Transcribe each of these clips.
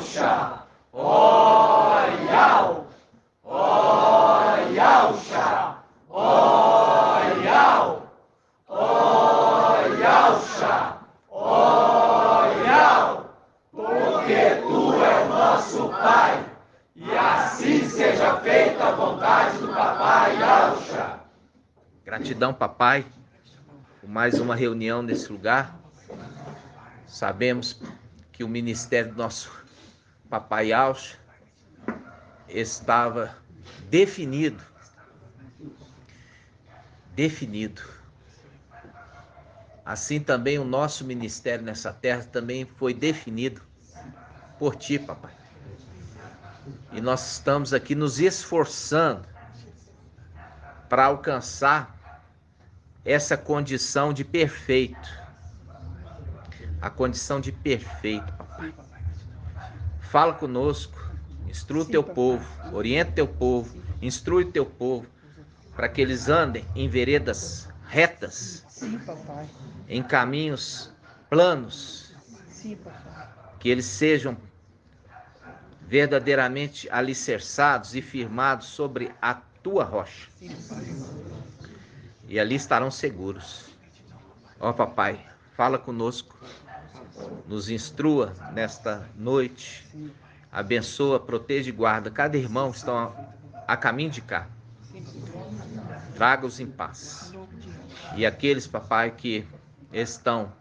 Yauxa, ó Yau, ó Yauxa, ó Yau, ó Yauxa, ó Yau, porque tu é o nosso Pai, e assim seja feita a vontade do Papai Yauxa. Gratidão, papai, por mais uma reunião nesse lugar. Sabemos que o ministério do nosso Papai Yauxa estava definido. Assim também o nosso ministério nessa terra também foi definido por ti, papai. E nós estamos aqui nos esforçando para alcançar essa condição de perfeito. A condição de perfeito, papai. Fala conosco, instrua o teu povo, orienta o teu povo, instrui o teu povo, para que eles andem em veredas retas, em caminhos planos, que eles sejam verdadeiramente alicerçados e firmados sobre a tua rocha. E ali estarão seguros. Ó papai, fala conosco, nos instrua nesta noite, abençoa, proteja e guarda cada irmão que estão a caminho de cá. Traga-os em paz. E aqueles, papai, que estão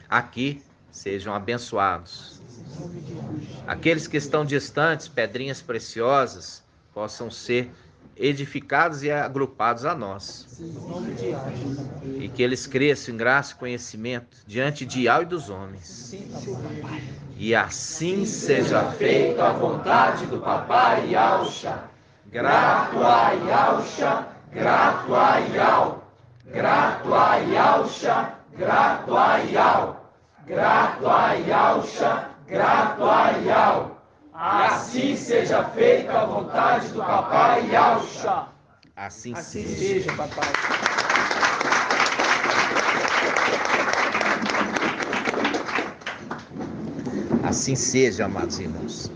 aqui, sejam abençoados. Aqueles que estão distantes, pedrinhas preciosas, possam ser edificados e agrupados a nós. E que eles cresçam em graça e conhecimento diante de Yau e dos homens. E assim seja feita a vontade do Papai Yauxa. Grato a Yauxa, grato a Yau, grato a Yauxa, grato a Yau, grato a Yauxa, grato a Yau. Assim seja feita a vontade do Papai Yauxa. Assim seja, papai. Assim seja, amados irmãos.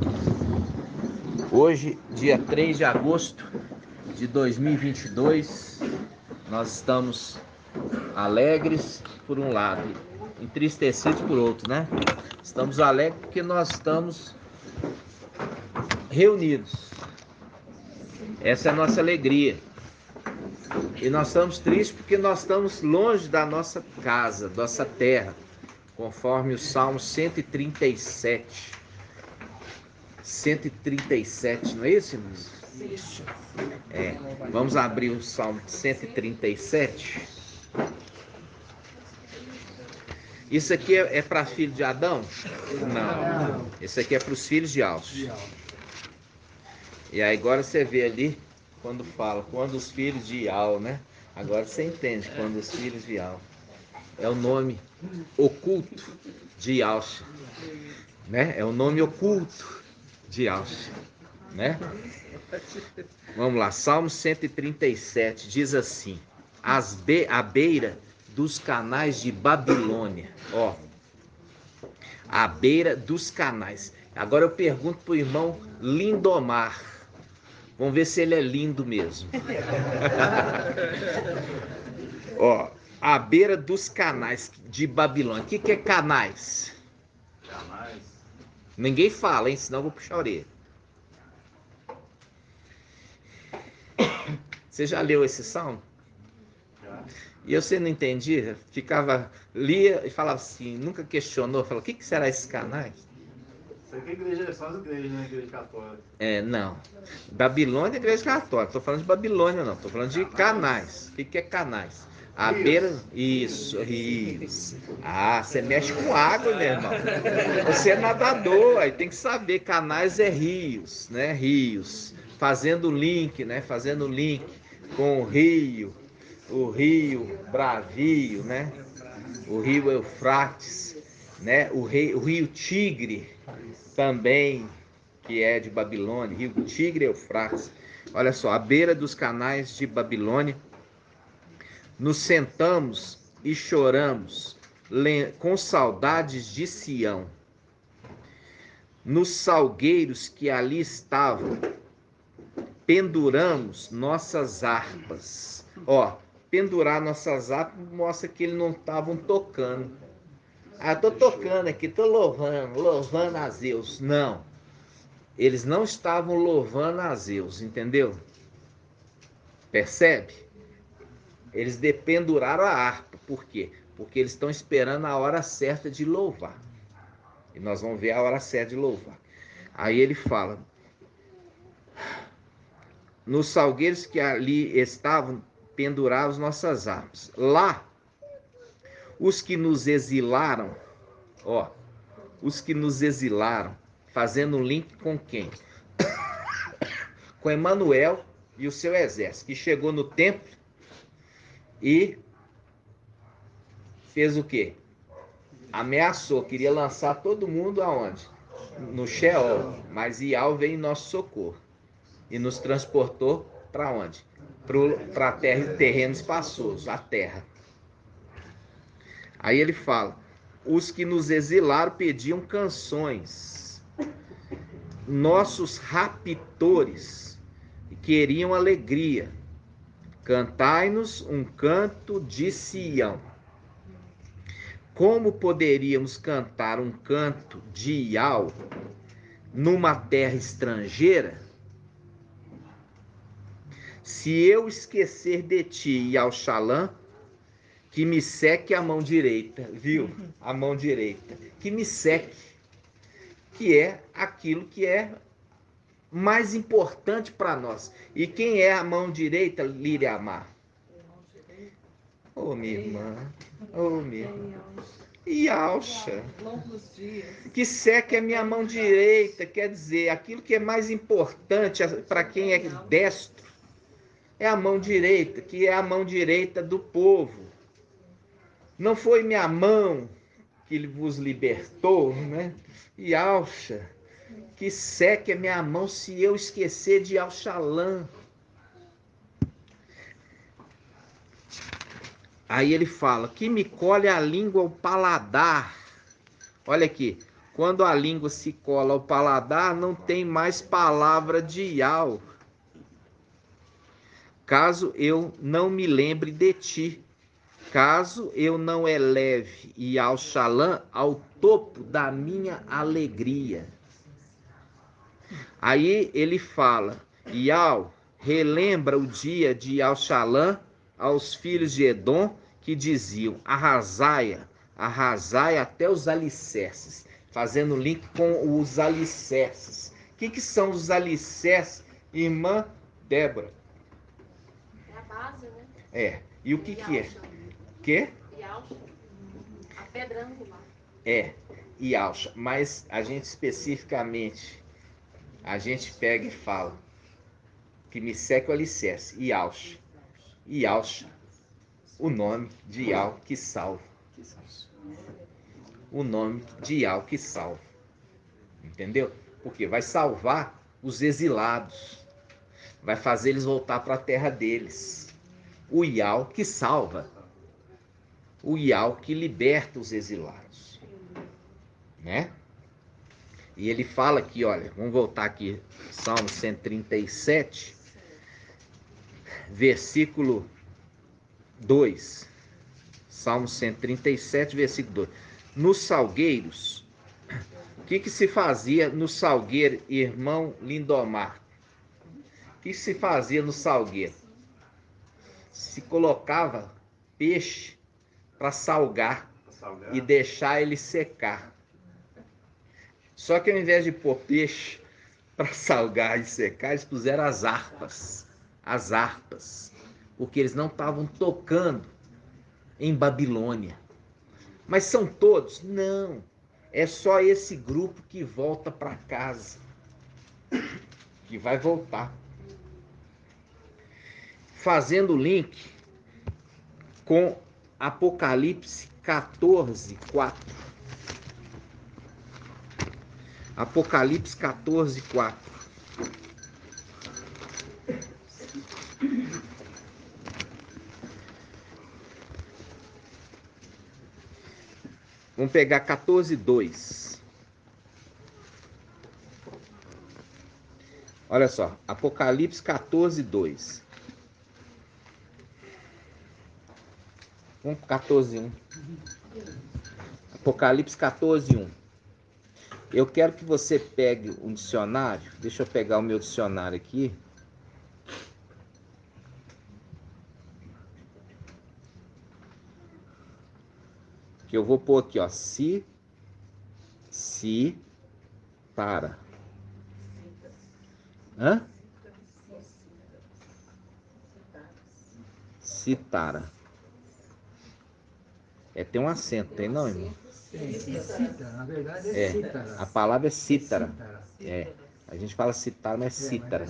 Hoje, dia 3 de agosto de 2022, nós estamos alegres por um lado, entristecidos por outro, né? Estamos alegres porque nós estamos reunidos. Essa é a nossa alegria. E nós estamos tristes porque nós estamos longe da nossa casa, nossa terra, conforme o Salmo 137. 137, não é isso, irmãos? Vamos abrir o Salmo 137. Isso aqui é para filho de Adão? Não. Isso aqui é para os filhos de Yauxa. E aí agora você vê ali, quando fala, quando os filhos de Yau, né? Agora você entende, quando os filhos de Yau. É o nome oculto de Yauxa, né? É o nome oculto de Yauxa, né? Vamos lá, Salmo 137 diz assim: à beira dos canais de Babilônia. Ó, à beira dos canais. Agora eu pergunto pro irmão Lindomar. Vamos ver se ele é lindo mesmo. Ó, à beira dos canais de Babilônia. O que é canais? Canais. Ninguém fala, hein? Senão eu vou puxar a orelha. Você já leu esse salmo? Já. E você não entendia? Lia e falava assim, nunca questionou, falava, o que será esses canais? Isso aqui é igreja, só as igrejas, né? Igreja católica. Não. Babilônia é igreja católica. Estou falando de Babilônia, não. Estou falando de canais. O que é canais? À beira. Isso. Ah, você mexe com água, meu irmão. Você é nadador, aí tem que saber. Canais é rios, né? Rios. Fazendo link, né? Fazendo link com o rio Bravio, né? O rio Eufrates, né? O rio Tigre também, que é de Babilônia, rio Tigre e Eufrates. Olha só, à beira dos canais de Babilônia, nos sentamos e choramos com saudades de Sião. nos salgueiros que ali estavam, penduramos nossas harpas. Ó, pendurar nossas harpas mostra que eles não estavam tocando. Ah, tô tocando aqui, tô louvando a Zeus. Não, eles não estavam louvando a Zeus, entendeu? Percebe? Eles dependuraram a harpa. Por quê? Porque eles estão esperando a hora certa de louvar. E nós vamos ver a hora certa de louvar. Aí ele fala: nos salgueiros que ali estavam, pendurados nossas harpas. Lá, os que nos exilaram, ó, os que nos exilaram, fazendo um link com quem? Com Emanuel e o seu exército, que chegou no templo e fez o quê? Ameaçou, queria lançar todo mundo aonde? No Sheol, mas Ial veio em nosso socorro e nos transportou para onde? Para terreno espaçoso, a terra. Aí ele fala: os que nos exilaram pediam canções, nossos raptores queriam alegria, cantai-nos um canto de Sião. Como poderíamos cantar um canto de Ial numa terra estrangeira? Se eu esquecer de ti, Ial-Shalã, que me seque a mão direita, viu? A mão direita, que me seque, que é aquilo que é mais importante para nós. E quem é a mão direita, Liriamar? Ô, minha irmã, ô, minha irmã. Yalcha, que seque a minha mão direita, quer dizer, aquilo que é mais importante para quem é destro é a mão direita, que é a mão direita do povo. Não foi minha mão que vos libertou, né? Yalcha, que seque a minha mão se eu esquecer de Al-Shalã. Aí ele fala: que me colhe a língua ao paladar. Olha aqui, quando a língua se cola ao paladar, não tem mais palavra de Ial. Caso eu não me lembre de ti, caso eu não eleve Ial-Shalã ao topo da minha alegria. Aí ele fala: Ial, relembra o dia de Ial-Shalã aos filhos de Edom, que diziam: arrasai até os alicerces, fazendo link com os alicerces. O que são os alicerces, irmã Débora? É a base, né? É. E o que é? Que? Yalcha. A pedra angular. É, Yalcha. Mas a gente especificamente, a gente pega e fala que me seque o alicerce, Yalcha. Yalcha, o nome de Yal que salva. O nome de Yal que salva. Entendeu? Porque vai salvar os exilados. Vai fazer eles voltar para a terra deles. O Yal que salva. O Yal que liberta os exilados. Né? E ele fala aqui, olha, vamos voltar aqui, Salmo 137, versículo 2. Salmo 137, versículo 2. Nos salgueiros, o que se fazia no salgueiro, irmão Lindomar? O que se fazia no salgueiro? Se colocava peixe para salgar e deixar ele secar. Só que ao invés de pôr peixe para salgar e secar, eles puseram as harpas. As harpas. Porque eles não estavam tocando em Babilônia. Mas são todos? Não. É só esse grupo que volta para casa. Que vai voltar. Fazendo o link com Apocalipse 14, 4. Apocalipse 14, 4. Vamos pegar 14, 2. Olha só, Apocalipse 14, 2. Vamos para 14, 1. Apocalipse 14, 1. Eu quero que você pegue um dicionário. Deixa eu pegar o meu dicionário aqui. Que eu vou pôr aqui, ó. Citara. Hã? Citara. Tem um acento, tem não, irmão? Cítara, na verdade É, cítara. a palavra é cítara. Cítara. A gente fala citar, mas é cítara.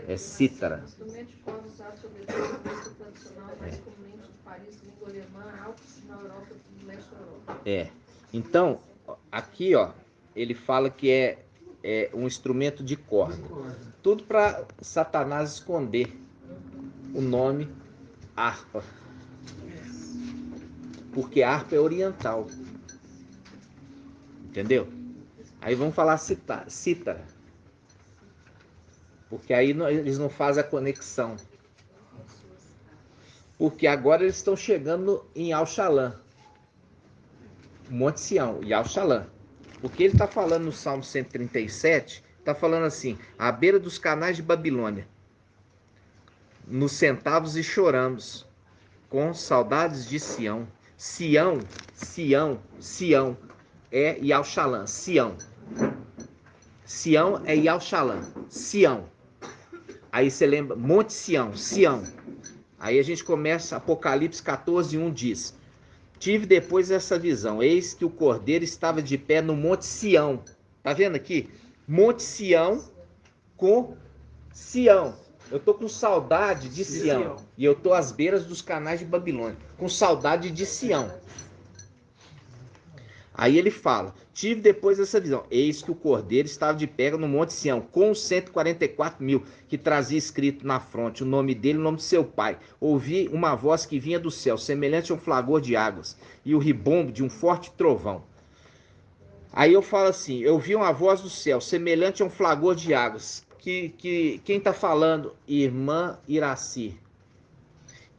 É cítara. Instrumento de corda usado sobretudo na música tradicional, mais comumente de Paris, língua alemã, Alpes, na Europa e no leste da Europa. Então, aqui, ó, ele fala que é um instrumento de corda. Tudo para Satanás esconder o nome harpa. Porque harpa é oriental. Entendeu? Aí vamos falar cítara. Porque aí eles não fazem a conexão. Porque agora eles estão chegando em Al-Shalom. Monte Sião, e Al-Shalom. Porque ele está falando no Salmo 137, está falando assim, à beira dos canais de Babilônia, nos sentávamos e choramos, com saudades de Sião. Sião é Yal-Shalom, Sião. Sião é Yal-Shalom, Sião. Aí você lembra, Monte Sião, Sião. Aí a gente começa, Apocalipse 14, 1 diz: tive depois essa visão, eis que o Cordeiro estava de pé no Monte Sião. Tá vendo aqui? Monte Sião com Sião. Eu tô com saudade de Sião. E eu tô às beiras dos canais de Babilônia, com saudade de Sião. Aí ele fala, tive depois essa visão, eis que o Cordeiro estava de pé no Monte Sião, com os 144 mil, que trazia escrito na fronte o nome dele e o nome de seu pai. Ouvi uma voz que vinha do céu, semelhante a um flagor de águas, e o ribombo de um forte trovão. Aí eu falo assim, eu vi uma voz do céu, semelhante a um flagor de águas. Quem está falando? Irmã Iraci.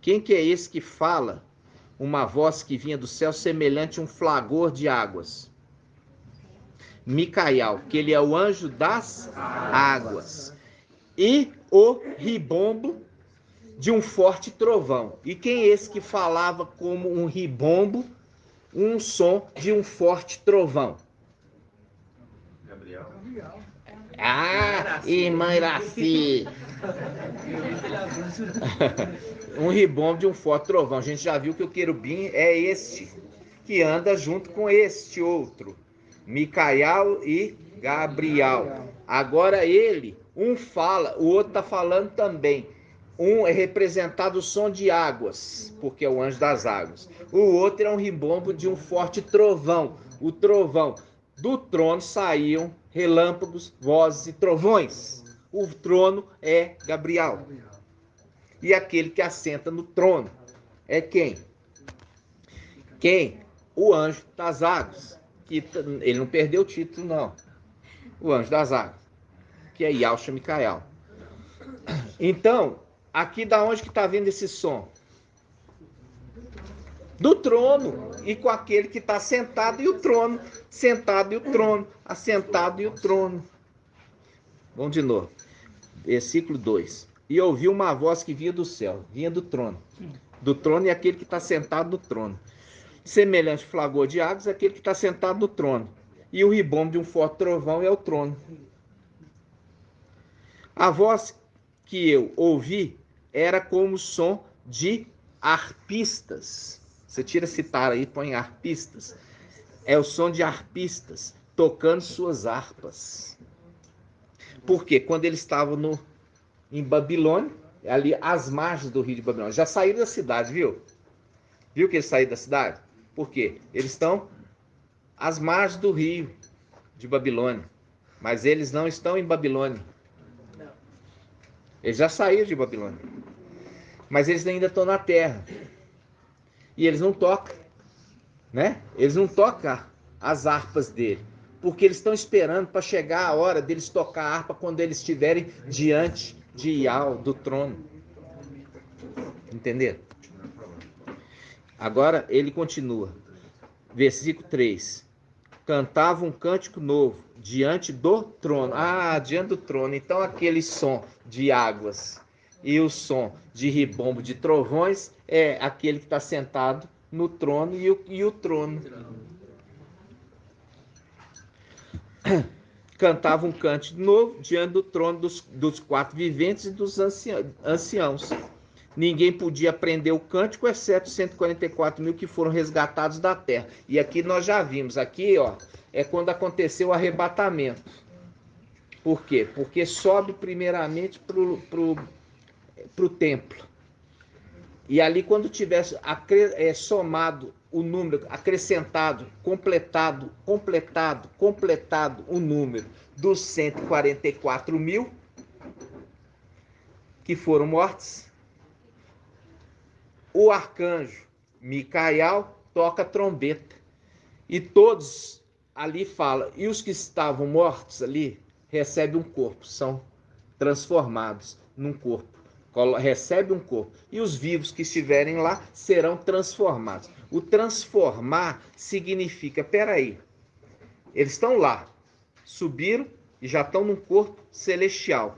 Quem que é esse que fala uma voz que vinha do céu semelhante a um flagor de águas? Micael, que ele é o anjo das águas. E o ribombo de um forte trovão. E quem é esse que falava como um ribombo, um som de um forte trovão? Gabriel. Ah, irmã Iraci. Um ribombo de um forte trovão. A gente já viu que o querubim é este, que anda junto com este outro, Micael e Gabriel. Agora um fala, o outro está falando também. Um é representado o som de águas, porque é o anjo das águas. O outro é um ribombo de um forte trovão. O trovão. Do trono saíam relâmpagos, vozes e trovões. O trono é Gabriel. E aquele que assenta no trono é quem? Quem? O anjo das águas. Que ele não perdeu o título, não. O anjo das águas. Que é Yahshua Micael. Então, aqui da onde que está vindo esse som? Do trono, e com aquele que está sentado e o trono, sentado e o trono, assentado e o trono. Vamos de novo. Versículo 2. E ouvi uma voz que vinha do céu, vinha do trono. Do trono e aquele que está sentado no trono. Semelhante flagor de águas, aquele que está sentado no trono. E o ribombo de um forte trovão é o trono. A voz que eu ouvi era como o som de arpistas. Você tira citar aí, põe arpistas. É o som de arpistas tocando suas harpas. Porque quando eles estavam em Babilônia, ali às margens do rio de Babilônia, já saíram da cidade, viu? Viu que eles saíram da cidade? Por quê? Eles estão às margens do rio de Babilônia. Mas eles não estão em Babilônia. Eles já saíram de Babilônia. Mas eles ainda estão na terra. E eles não tocam, né? Eles não tocam as harpas dele. porque eles estão esperando para chegar a hora deles tocar a harpa quando eles estiverem diante de Iau, do trono. Entenderam? Agora ele continua. Versículo 3. Cantava um cântico novo diante do trono. Ah, diante do trono. Então aquele som de águas e o som de ribombo de trovões é aquele que está sentado no trono e o trono. Cantava um cântico novo diante do trono dos quatro viventes e dos anciãos. Ninguém podia aprender o cântico, exceto 144 mil que foram resgatados da terra. E aqui nós já vimos, aqui ó, é quando aconteceu o arrebatamento. Por quê? Porque sobe primeiramente pro templo. E ali quando tivesse somado o número, acrescentado, completado o número dos 144 mil que foram mortos, o arcanjo Micael toca trombeta. E todos ali falam, e os que estavam mortos ali recebem um corpo, são transformados num corpo. Recebe um corpo. E os vivos que estiverem lá serão transformados. O transformar significa, peraí, eles estão lá, subiram e já estão num corpo celestial.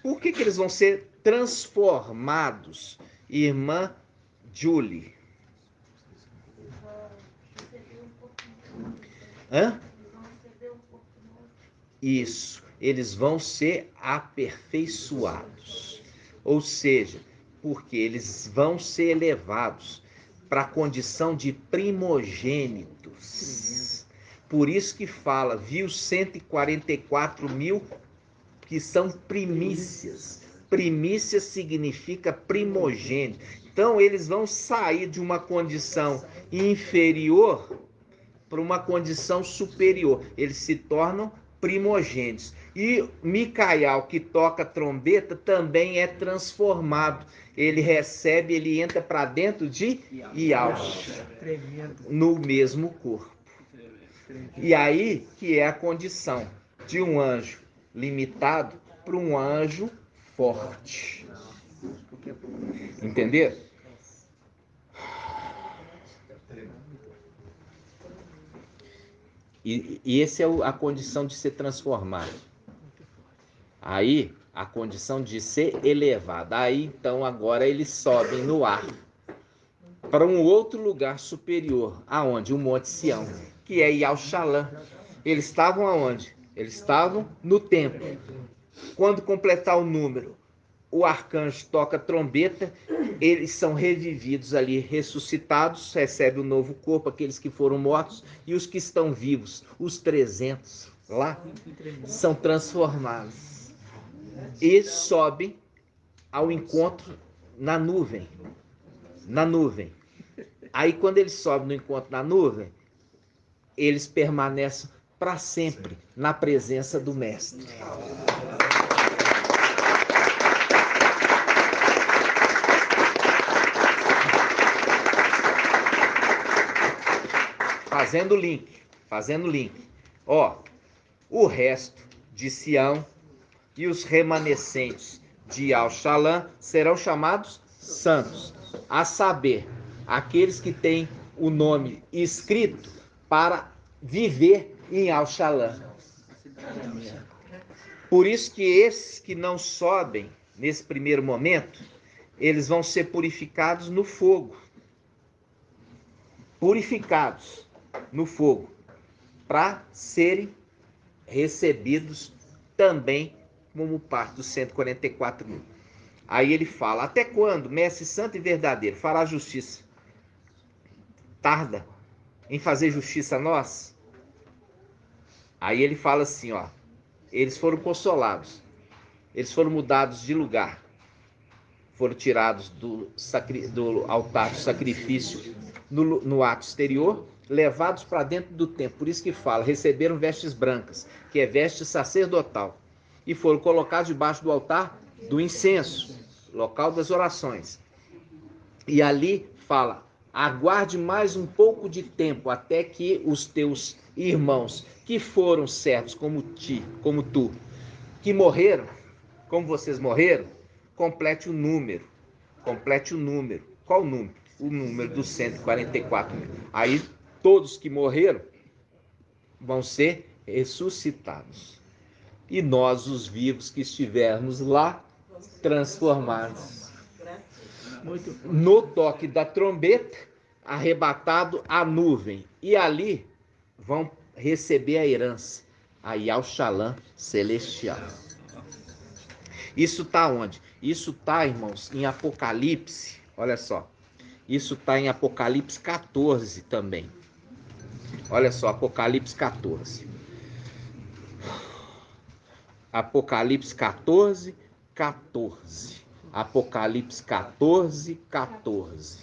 Por que eles vão ser transformados? Irmã Julie. Hã? Isso, eles vão ser aperfeiçoados. Ou seja, porque eles vão ser elevados para a condição de primogênitos. Por isso que fala, viu 144 mil que são primícias. Primícia significa primogênito. Então eles vão sair de uma condição inferior para uma condição superior. Eles se tornam primogênitos. E Micael, que toca trombeta, também é transformado. Ele recebe, ele entra para dentro de Iau, no mesmo corpo. E aí que é a condição de um anjo limitado para um anjo forte. Entendeu? E essa é a condição de ser transformado. Aí, a condição de ser elevado. Aí, então, agora eles sobem no ar para um outro lugar superior. Aonde? O Monte Sião, que é Iau-Xalã. Eles estavam aonde? Eles estavam no templo. Quando completar o número, o arcanjo toca trombeta, eles são revividos ali, ressuscitados, recebem um novo corpo, aqueles que foram mortos, e os que estão vivos, os 300 lá, são transformados. E sobem ao encontro na nuvem. Na nuvem. Aí quando eles sobem no encontro na nuvem, eles permanecem para sempre na presença do Mestre. Fazendo link. Ó, o resto de Sião e os remanescentes de Iau-Xalã serão chamados santos, a saber, aqueles que têm o nome escrito para viver em Iau-Xalã. Por isso que esses que não sobem nesse primeiro momento, eles vão ser purificados no fogo. Purificados no fogo, para serem recebidos também como parte dos 144 mil. Aí ele fala, até quando, mestre santo e verdadeiro, fará justiça? Tarda em fazer justiça a nós? Aí ele fala assim, ó, eles foram consolados, eles foram mudados de lugar, foram tirados do altar do sacrifício no ato exterior, levados para dentro do templo. Por isso que fala, receberam vestes brancas, que é veste sacerdotal, e foram colocados debaixo do altar do incenso, local das orações. E ali fala, aguarde mais um pouco de tempo até que os teus irmãos que foram servos como tu, que morreram, como vocês morreram, complete o número. Qual o número? O número dos 144 mil. Aí todos que morreram vão ser ressuscitados. E nós, os vivos que estivermos lá, transformados. No toque da trombeta, arrebatado a nuvem. E ali vão receber a herança, a Yal-Shalom celestial. Isso está onde? Isso está, irmãos, em Apocalipse. Olha só. Isso está em Apocalipse 14 também. Olha só, Apocalipse 14. Apocalipse 14, 14. Apocalipse 14, 14.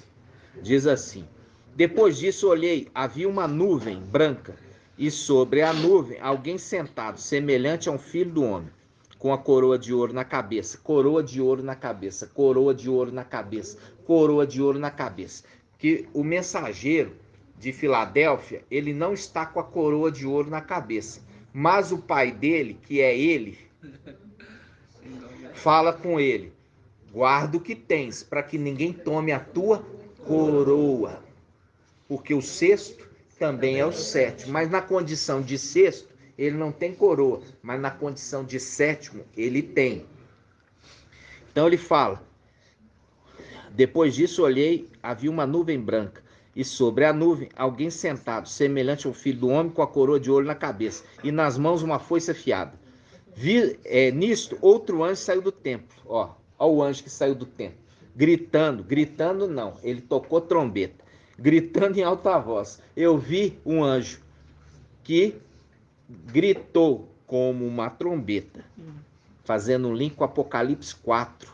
Diz assim: depois disso olhei, havia uma nuvem branca, e sobre a nuvem alguém sentado, semelhante a um filho do homem, com a coroa de ouro na cabeça, coroa de ouro na cabeça, coroa de ouro na cabeça, coroa de ouro na cabeça. Que o mensageiro de Filadélfia, ele não está com a coroa de ouro na cabeça, mas o pai dele, que é ele, fala com ele: guarda o que tens, para que ninguém tome a tua coroa, porque o sexto também é o sétimo, mas na condição de sexto ele não tem coroa, mas na condição de sétimo ele tem. Então ele fala: depois disso olhei, havia uma nuvem branca, e sobre a nuvem alguém sentado, semelhante ao filho do homem, com a coroa de ouro na cabeça, e nas mãos uma foice afiada. Nisto, outro anjo saiu do templo. Ó o anjo que saiu do templo, gritando não, ele tocou trombeta, gritando em alta voz. Eu vi um anjo que gritou como uma trombeta, fazendo um link com Apocalipse 4.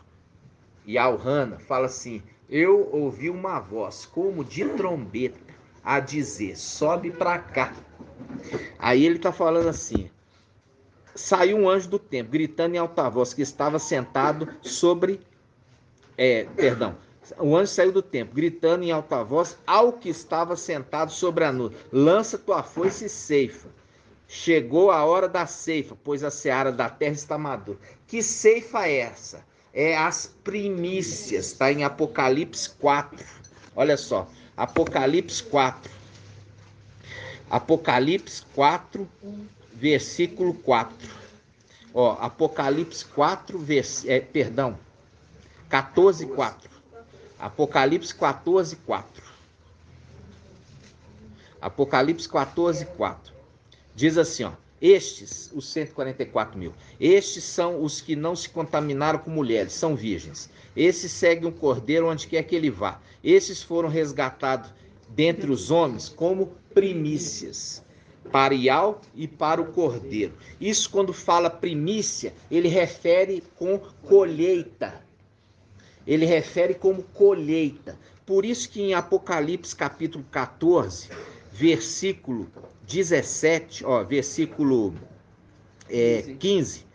E Al-Hana fala assim: eu ouvi uma voz como de trombeta a dizer: sobe para cá. Aí ele está falando assim: saiu um anjo do templo, gritando em alta voz, que estava sentado sobre... O anjo saiu do templo, gritando em alta voz ao que estava sentado sobre a nuvem: lança tua foice e ceifa. Chegou a hora da ceifa, pois a seara da terra está madura. Que ceifa é essa? É as primícias, está em Apocalipse 4. Olha só, Apocalipse 4. Apocalipse 4, versículo 4. Ó, Apocalipse 4, 14, 4. Apocalipse 14, 4. Apocalipse 14, 4. Diz assim, ó: estes, os 144 mil, estes são os que não se contaminaram com mulheres, são virgens. Esses seguem o cordeiro onde quer que ele vá. Esses foram resgatados dentre os homens como primícias, para Ial e para o cordeiro. Isso, quando fala primícia, ele refere com colheita. Ele refere como colheita. Por isso que em Apocalipse capítulo 14, versículo 17, versículo 15,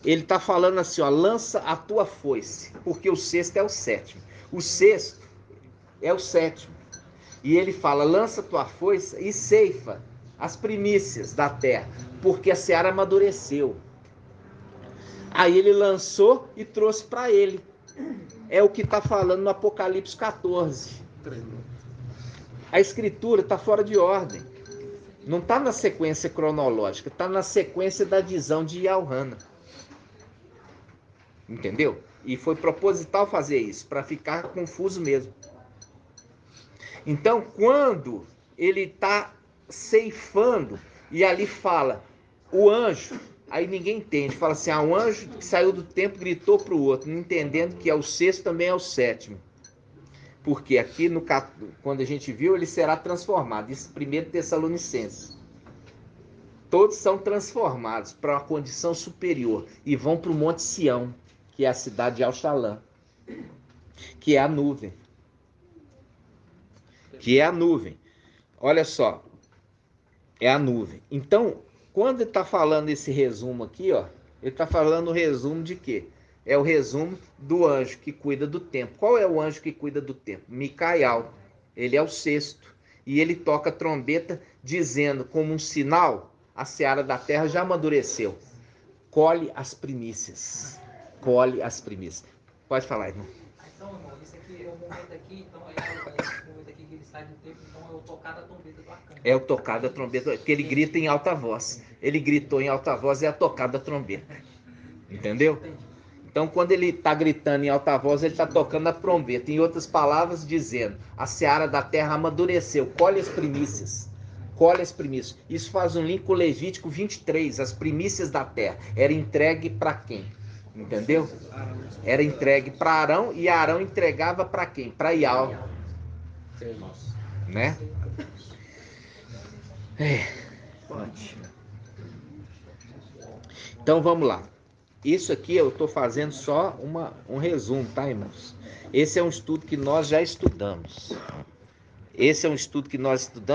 ele está falando assim, ó: lança a tua foice, porque o sexto é o sétimo. O sexto é o sétimo. E ele fala: lança a tua foice e ceifa as primícias da terra, porque a seara amadureceu. Aí ele lançou e trouxe para ele. É o que está falando no Apocalipse 14. A escritura está fora de ordem. Não está na sequência cronológica, está na sequência da visão de Al-Hana. Entendeu? E foi proposital fazer isso, para ficar confuso mesmo. Então, quando ele está ceifando, e ali fala, o anjo, aí ninguém entende, fala assim: um anjo que saiu do templo gritou para o outro, não entendendo que é o sexto também é o sétimo. Porque aqui, quando a gente viu, ele será transformado. Isso 1 Tessalonicenses. Todos são transformados para uma condição superior e vão para o Monte Sião, que é a cidade de Al-Shalom, que é a nuvem. Que é a nuvem. Olha só, é a nuvem. Então, quando ele está falando esse resumo aqui, ó, ele está falando o resumo de quê? É o resumo do anjo que cuida do templo. Qual é o anjo que cuida do templo? Micael. Ele é o sexto. E ele toca a trombeta dizendo, como um sinal, a seara da terra já amadureceu. Colhe as primícias. Colhe as primícias. Pode falar, irmão. Então, irmão, isso aqui é o momento aqui, então esse momento aqui que ele sai do tempo, então é o tocar da trombeta do arcanjo. É o tocar da trombeta, porque ele grita em alta voz. Ele gritou em alta voz, é a tocar da trombeta. Entendeu? Então, quando ele está gritando em alta voz, ele está tocando a trombeta. Em outras palavras, dizendo, a seara da terra amadureceu, colhe as primícias. Colhe as primícias. Isso faz um link com Levítico 23, as primícias da terra. Era entregue para quem? Entendeu? Era entregue para Arão e Arão entregava para quem? Para Yahvé. Né? Então vamos lá. Isso aqui eu estou fazendo só um resumo, tá, irmãos? Esse é um estudo que nós já estudamos.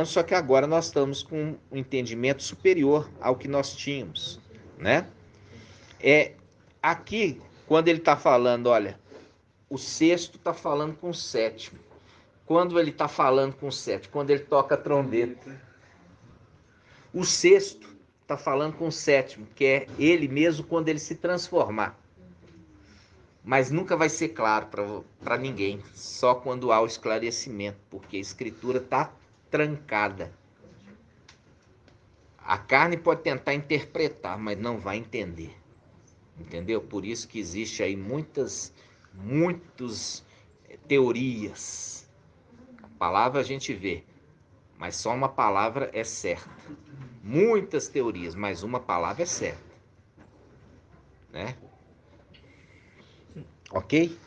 Só que agora nós estamos com um entendimento superior ao que nós tínhamos, né? Aqui, quando ele está falando, olha, o sexto está falando com o sétimo. Quando ele está falando com o sétimo? Quando ele toca a trombeta. O sexto está falando com o sétimo, que é ele mesmo quando ele se transformar. Mas nunca vai ser claro para ninguém, só quando há o esclarecimento, porque a escritura está trancada. A carne pode tentar interpretar, mas não vai entender. Entendeu? Por isso que existe aí muitas teorias. A palavra a gente vê, mas só uma palavra é certa. Muitas teorias, mas uma palavra é certa. Né? Ok?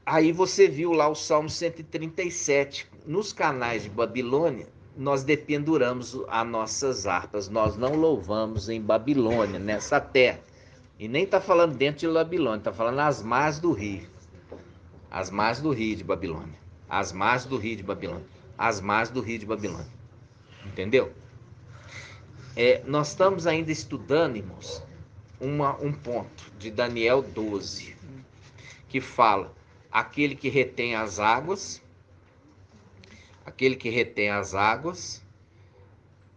Aí você viu lá o Salmo 137. Nos canais de Babilônia, nós dependuramos as nossas harpas. Nós não louvamos em Babilônia, nessa terra. E nem está falando dentro de Babilônia, está falando às margens do rio. As margens do rio de Babilônia. As margens do rio de Babilônia. As margens do rio de Babilônia. Entendeu? Nós estamos ainda estudando, irmãos, um ponto de Daniel 12, que fala, aquele que retém as águas,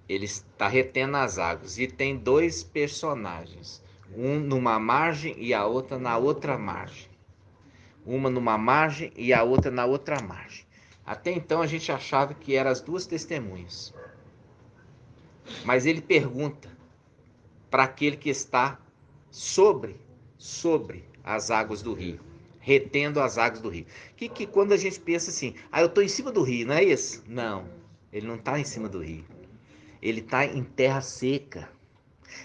ele está retendo as águas, e tem dois personagens, um numa margem e a outra na outra margem. Uma numa margem e a outra na outra margem. Até então a gente achava que eram as duas testemunhas. Mas ele pergunta para aquele que está sobre as águas do rio, retendo as águas do rio. Que quando a gente pensa assim, eu estou em cima do rio, não é isso? Não, ele não está em cima do rio. Ele está em terra seca.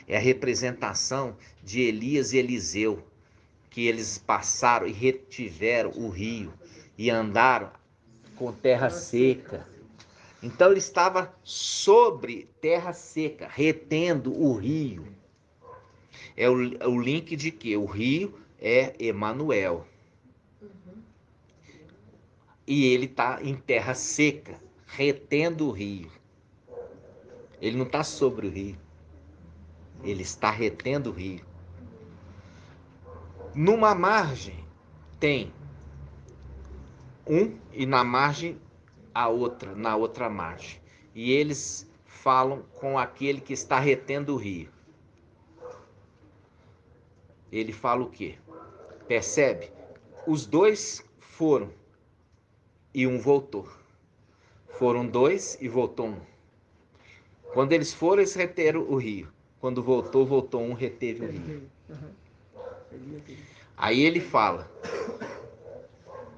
É a representação de Elias e Eliseu, que eles passaram e retiveram o rio e andaram com terra seca. Então ele estava sobre terra seca, retendo o rio. É o link de que o rio é Emanuel. E ele está em terra seca, retendo o rio. Ele não está sobre o rio. Ele está retendo o rio. Numa margem tem um e na margem a outra, na outra margem. E eles falam com aquele que está retendo o rio. Ele fala o quê? Percebe? Os dois foram e um voltou. Foram dois e voltou um. Quando eles foram, eles reteram o rio. Quando voltou um, reteve o rio. Aí ele fala,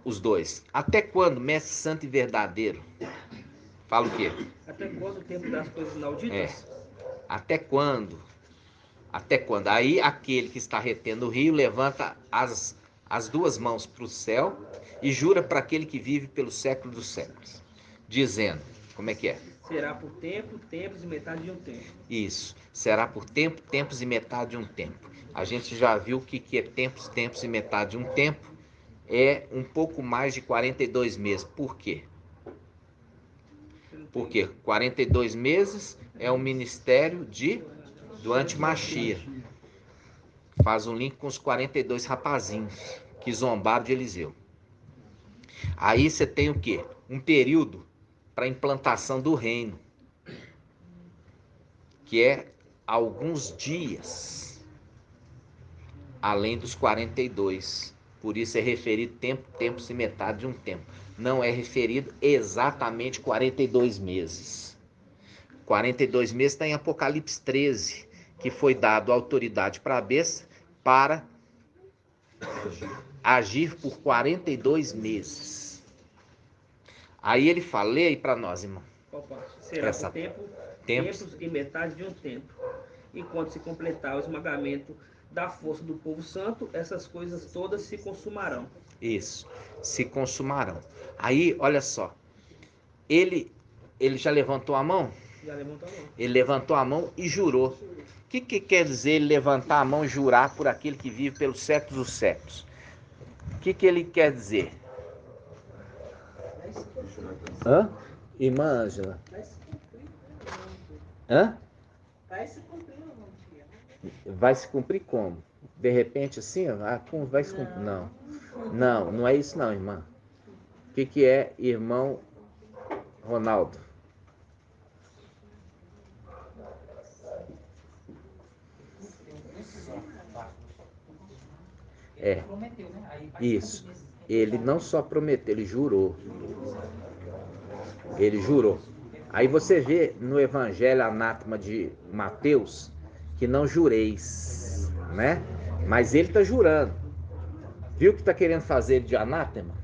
os dois, até quando, mestre santo e verdadeiro? Fala o quê? Até quando o tempo das coisas inauditas? Até quando? Até quando? Aí aquele que está retendo o rio levanta as duas mãos para o céu e jura para aquele que vive pelo século dos séculos, dizendo, como é que é? Será por tempo, tempos e metade de um tempo. Isso, será por tempo, tempos e metade de um tempo. A gente já viu o que é tempos, tempos e metade de um tempo. É um pouco mais de 42 meses. Por quê? Porque 42 meses é o ministério do antimachia. Faz um link com os 42 rapazinhos que zombaram de Eliseu. Aí você tem o quê? Um período para a implantação do reino, que é alguns dias, além dos 42. Por isso é referido tempo, tempos e metade de um tempo. Não é referido exatamente 42 meses. 42 meses está em Apocalipse 13, que foi dado autoridade para a besta para agir por 42 meses. Aí ele fala, lê aí para nós, irmão. Será por tempos e metade de um tempo. Enquanto se completar o esmagamento da força do povo santo, essas coisas todas se consumarão. Isso, se consumarão. Aí, olha só, ele já levantou a mão? Já levantou a mão. Ele levantou a mão e jurou. O que quer dizer ele levantar a mão e jurar por aquele que vive pelos séculos dos séculos? O que ele quer dizer? Hã? Irmã Ângela? Hã? Vai se cumprir ou não, tia? Vai se cumprir como? De repente assim, como vai se cumprir? Não é isso não, irmã. O que é, irmão Ronaldo? É, isso. Ele não só prometeu, ele jurou. Ele jurou. Aí você vê no Evangelho Anátema de Mateus que não jureis, né? Mas ele está jurando. Viu que está querendo fazer de anátema?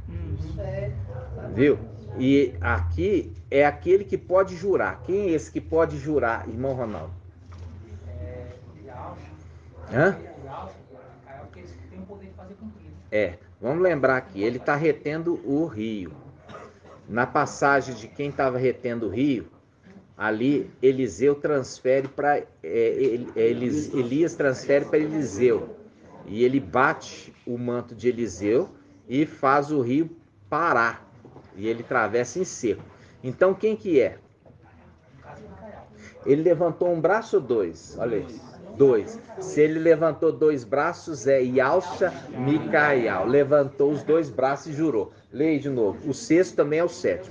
Viu? E aqui é aquele que pode jurar. Quem é esse que pode jurar, irmão Ronaldo? Hã? Vamos lembrar aqui, ele está retendo o rio. Na passagem de quem estava retendo o rio, ali Eliseu transfere para Elias transfere para Eliseu. E ele bate o manto de Eliseu e faz o rio parar. E ele atravessa em seco. Então quem que é? Ele levantou um braço ou dois? Olha aí. 2. Se ele levantou 2 braços, é Yalcha Micael. Levantou os 2 braços e jurou. Leia de novo. O 6º também é o 7º.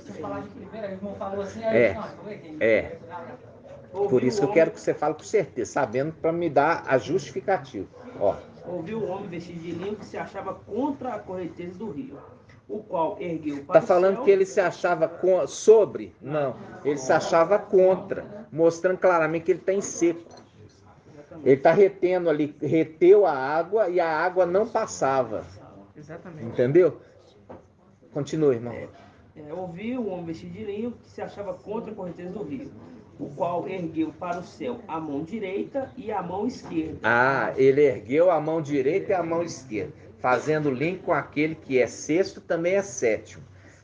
Por isso que eu quero que você fale com certeza, sabendo, para me dar a justificativa. Ó. Ouviu o homem vestido de linho que se achava contra a correnteza do rio, o qual ergueu para Está falando que ele se achava sobre? Não. Ele se achava contra, mostrando claramente que ele está em seco. Ele está retendo ali, reteu a água e a água não passava. Exatamente. Entendeu? Continue, irmão. Ouviu o homem vestido de linho que se achava contra a correnteza do rio, o qual ergueu para o céu a mão direita e a mão esquerda. Ele ergueu a mão direita e a mão esquerda, fazendo link com aquele que é 6º, também é 7º.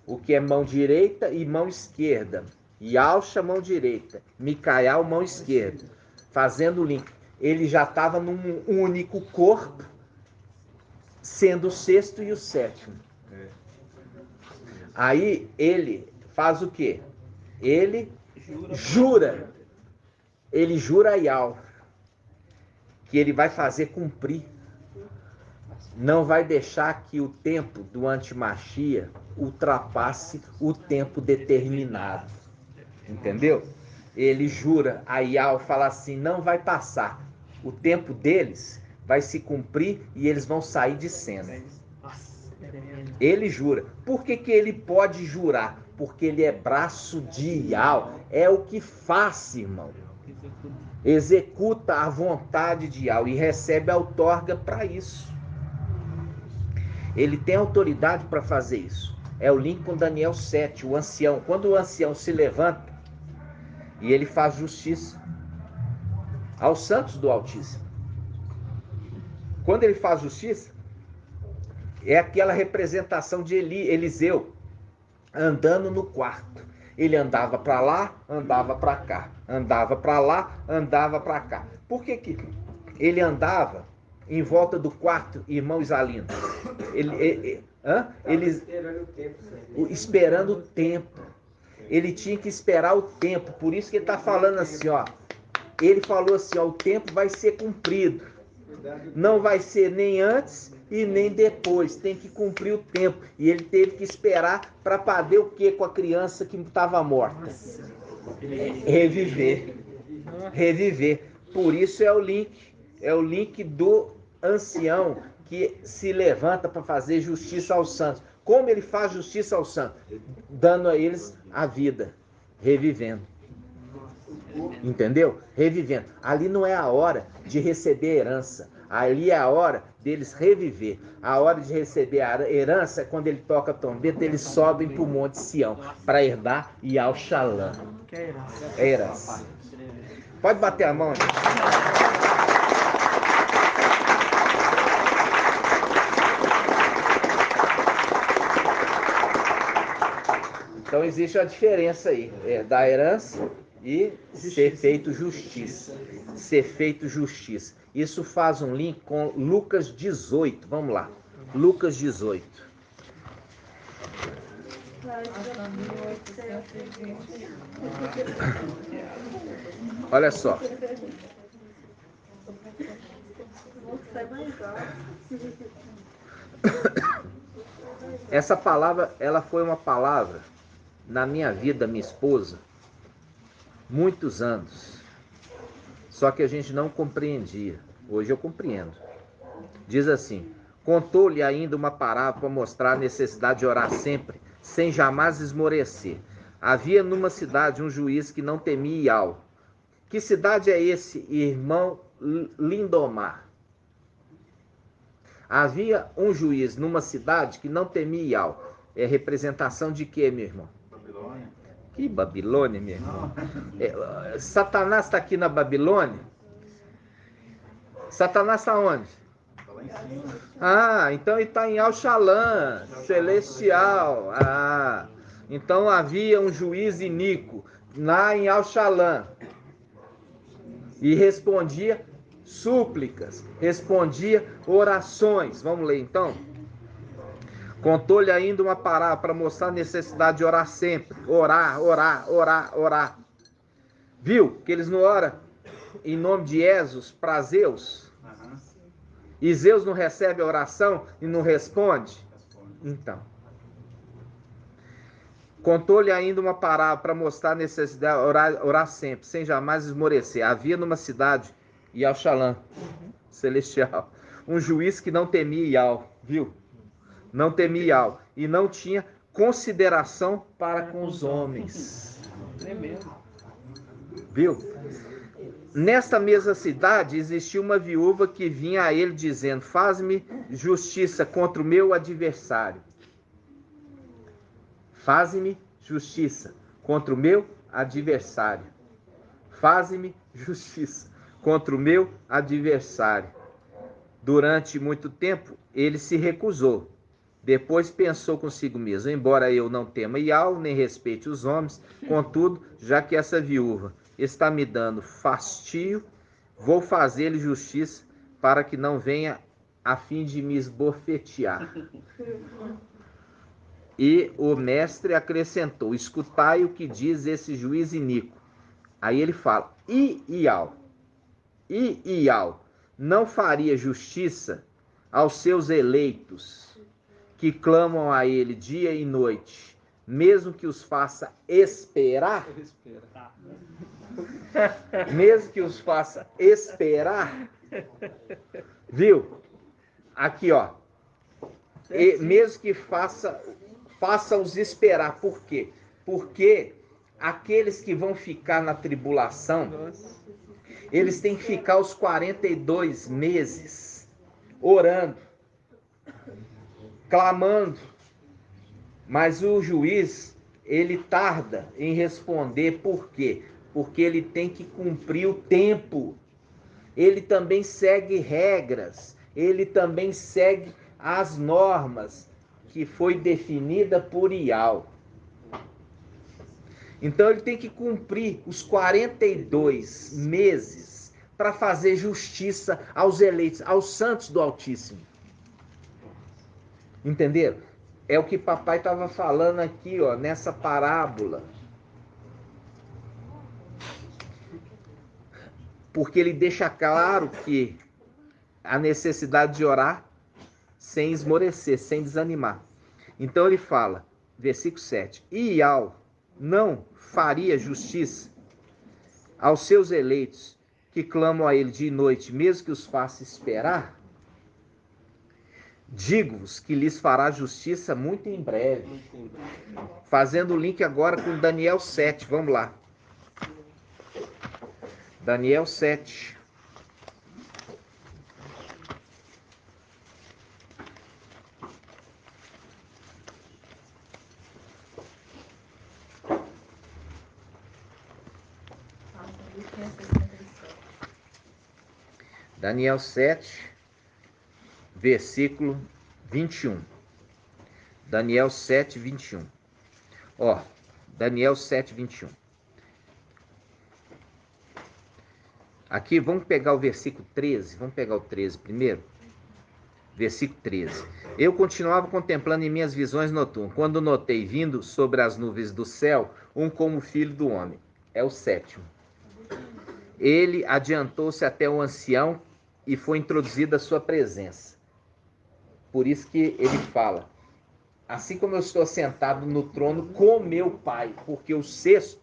O que é mão direita e mão esquerda. Yalcha, mão direita. Micael, mão esquerda. Fazendo link. Ele já estava num único corpo, sendo o 6º e o 7º. Aí ele faz o quê? Ele jura. Ele jura a Yal que ele vai fazer cumprir. Não vai deixar que o tempo do antimachia ultrapasse o tempo determinado. Entendeu? Ele jura, a Yal fala assim, não vai passar. O tempo deles vai se cumprir e eles vão sair de cena. Ele jura. Por que ele pode jurar? Porque ele é braço de Yal. É o que faz, irmão. Executa a vontade de Yal e recebe a outorga para isso. Ele tem autoridade para fazer isso. É o link com Daniel 7, o ancião. Quando o ancião se levanta e ele faz justiça aos santos do Altíssimo. Quando ele faz justiça, é aquela representação de Eliseu andando no quarto. Ele andava para lá, andava para cá. Andava para lá, andava para cá. Por que ele andava em volta do quarto, irmão Isalino? Esperando o tempo. Ele tinha que esperar o tempo. Por isso que ele está falando assim, ó. Ele falou assim, ó, o tempo vai ser cumprido. Não vai ser nem antes e nem depois. Tem que cumprir o tempo. E ele teve que esperar para poder o quê com a criança que estava morta? Reviver. Reviver. Por isso é o link do ancião que se levanta para fazer justiça aos santos. Como ele faz justiça aos santos? Dando a eles a vida, revivendo. Entendeu? Revivendo. Ali não é a hora de receber herança. Ali é a hora deles reviver. A hora de receber a herança é quando ele toca a trombeta, eles sobem para o Monte Sião para herdar Yal-Shalom. É herança. Pode bater a mão, gente. Então existe a diferença aí, da herança e ser feito justiça. Ser feito justiça. Isso faz um link com Lucas 18. Vamos lá. Lucas 18. Olha só. Essa palavra, ela foi uma palavra na minha vida, minha esposa, muitos anos. Só que a gente não compreendia. Hoje eu compreendo. Diz assim: contou-lhe ainda uma parábola para mostrar a necessidade de orar sempre, sem jamais esmorecer. Havia numa cidade um juiz que não temia Ial. Que cidade é esse, irmão Lindomar? Havia um juiz numa cidade que não temia Ial. É representação de quê, meu irmão? Babilônia. Que Babilônia, meu irmão? Satanás está aqui na Babilônia? Satanás está onde? Tá lá em cima. Ah, então ele está em Yal-Shalom, celestial. Ah, então havia um juiz iníquo lá em Yal-Shalom. E respondia súplicas, respondia orações. Vamos ler então? Contou-lhe ainda uma parábola para mostrar a necessidade de orar sempre. Orar, orar, orar, orar. Viu que eles não oram em nome de Jesus para Zeus? E Zeus não recebe a oração e não responde? Então. Contou-lhe ainda uma parábola para mostrar a necessidade de orar sempre, sem jamais esmorecer. Havia numa cidade, Yal-Shalom, celestial, um juiz que não temia Ial, viu? Não temia Ial e não tinha consideração para com os homens. É mesmo. Viu? Nesta mesma cidade existia uma viúva que vinha a ele dizendo: faz-me justiça contra o meu adversário. Faz-me justiça contra o meu adversário. Faz-me justiça contra o meu adversário. Durante muito tempo ele se recusou. Depois pensou consigo mesmo: embora eu não tema Ial, nem respeite os homens, contudo, já que essa viúva está me dando fastio, vou fazer-lhe justiça para que não venha a fim de me esbofetear. E o mestre acrescentou: escutai o que diz esse juiz iníquo. Aí ele fala: e Ial não faria justiça aos seus eleitos, que clamam a ele dia e noite, mesmo que os faça esperar? Mesmo que os faça esperar? Viu? Aqui, ó. E mesmo que faça-os esperar. Por quê? Porque aqueles que vão ficar na tribulação, eles têm que ficar os 42 meses orando, clamando. Mas o juiz, ele tarda em responder. Por quê? Porque ele tem que cumprir o tempo. Ele também segue regras. Ele também segue as normas que foi definida por Ial. Então ele tem que cumprir os 42 meses para fazer justiça aos eleitos, aos santos do Altíssimo. Entenderam? É o que papai estava falando aqui, ó, nessa parábola. Porque ele deixa claro que a necessidade de orar sem esmorecer, sem desanimar. Então ele fala, versículo 7, Ial não faria justiça aos seus eleitos que clamam a ele dia e noite, mesmo que os faça esperar? Digo-vos que lhes fará justiça muito em breve. Fazendo o link agora com Daniel 7, vamos lá. Daniel 7. Daniel 7, versículo 21. Daniel 7, 21. Ó, Daniel 7, 21. Aqui, vamos pegar o versículo 13. Vamos pegar o 13 primeiro. Versículo 13. Eu continuava contemplando em minhas visões noturnas, quando notei vindo sobre as nuvens do céu um como filho do homem. É o 7º. Ele adiantou-se até o ancião e foi introduzido à sua presença. Por isso que ele fala, assim como eu estou sentado no trono com meu pai, porque o 6º,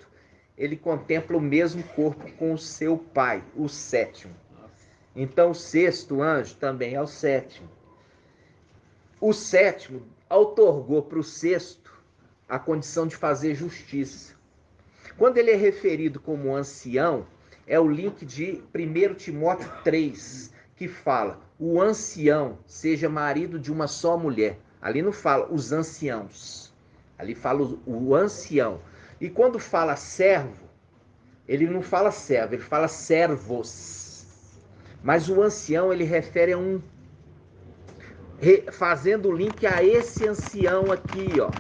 ele contempla o mesmo corpo com o seu pai, o 7º. Então o 6º anjo também é o 7º. O 7º outorgou para o 6º a condição de fazer justiça. Quando ele é referido como ancião, é o link de 1 Timóteo 3, que fala, o ancião seja marido de uma só mulher. Ali não fala os anciãos, ali fala o ancião. E quando fala servo, ele não fala servo, ele fala servos. Mas o ancião, ele refere a um, fazendo o link a esse ancião aqui, ó,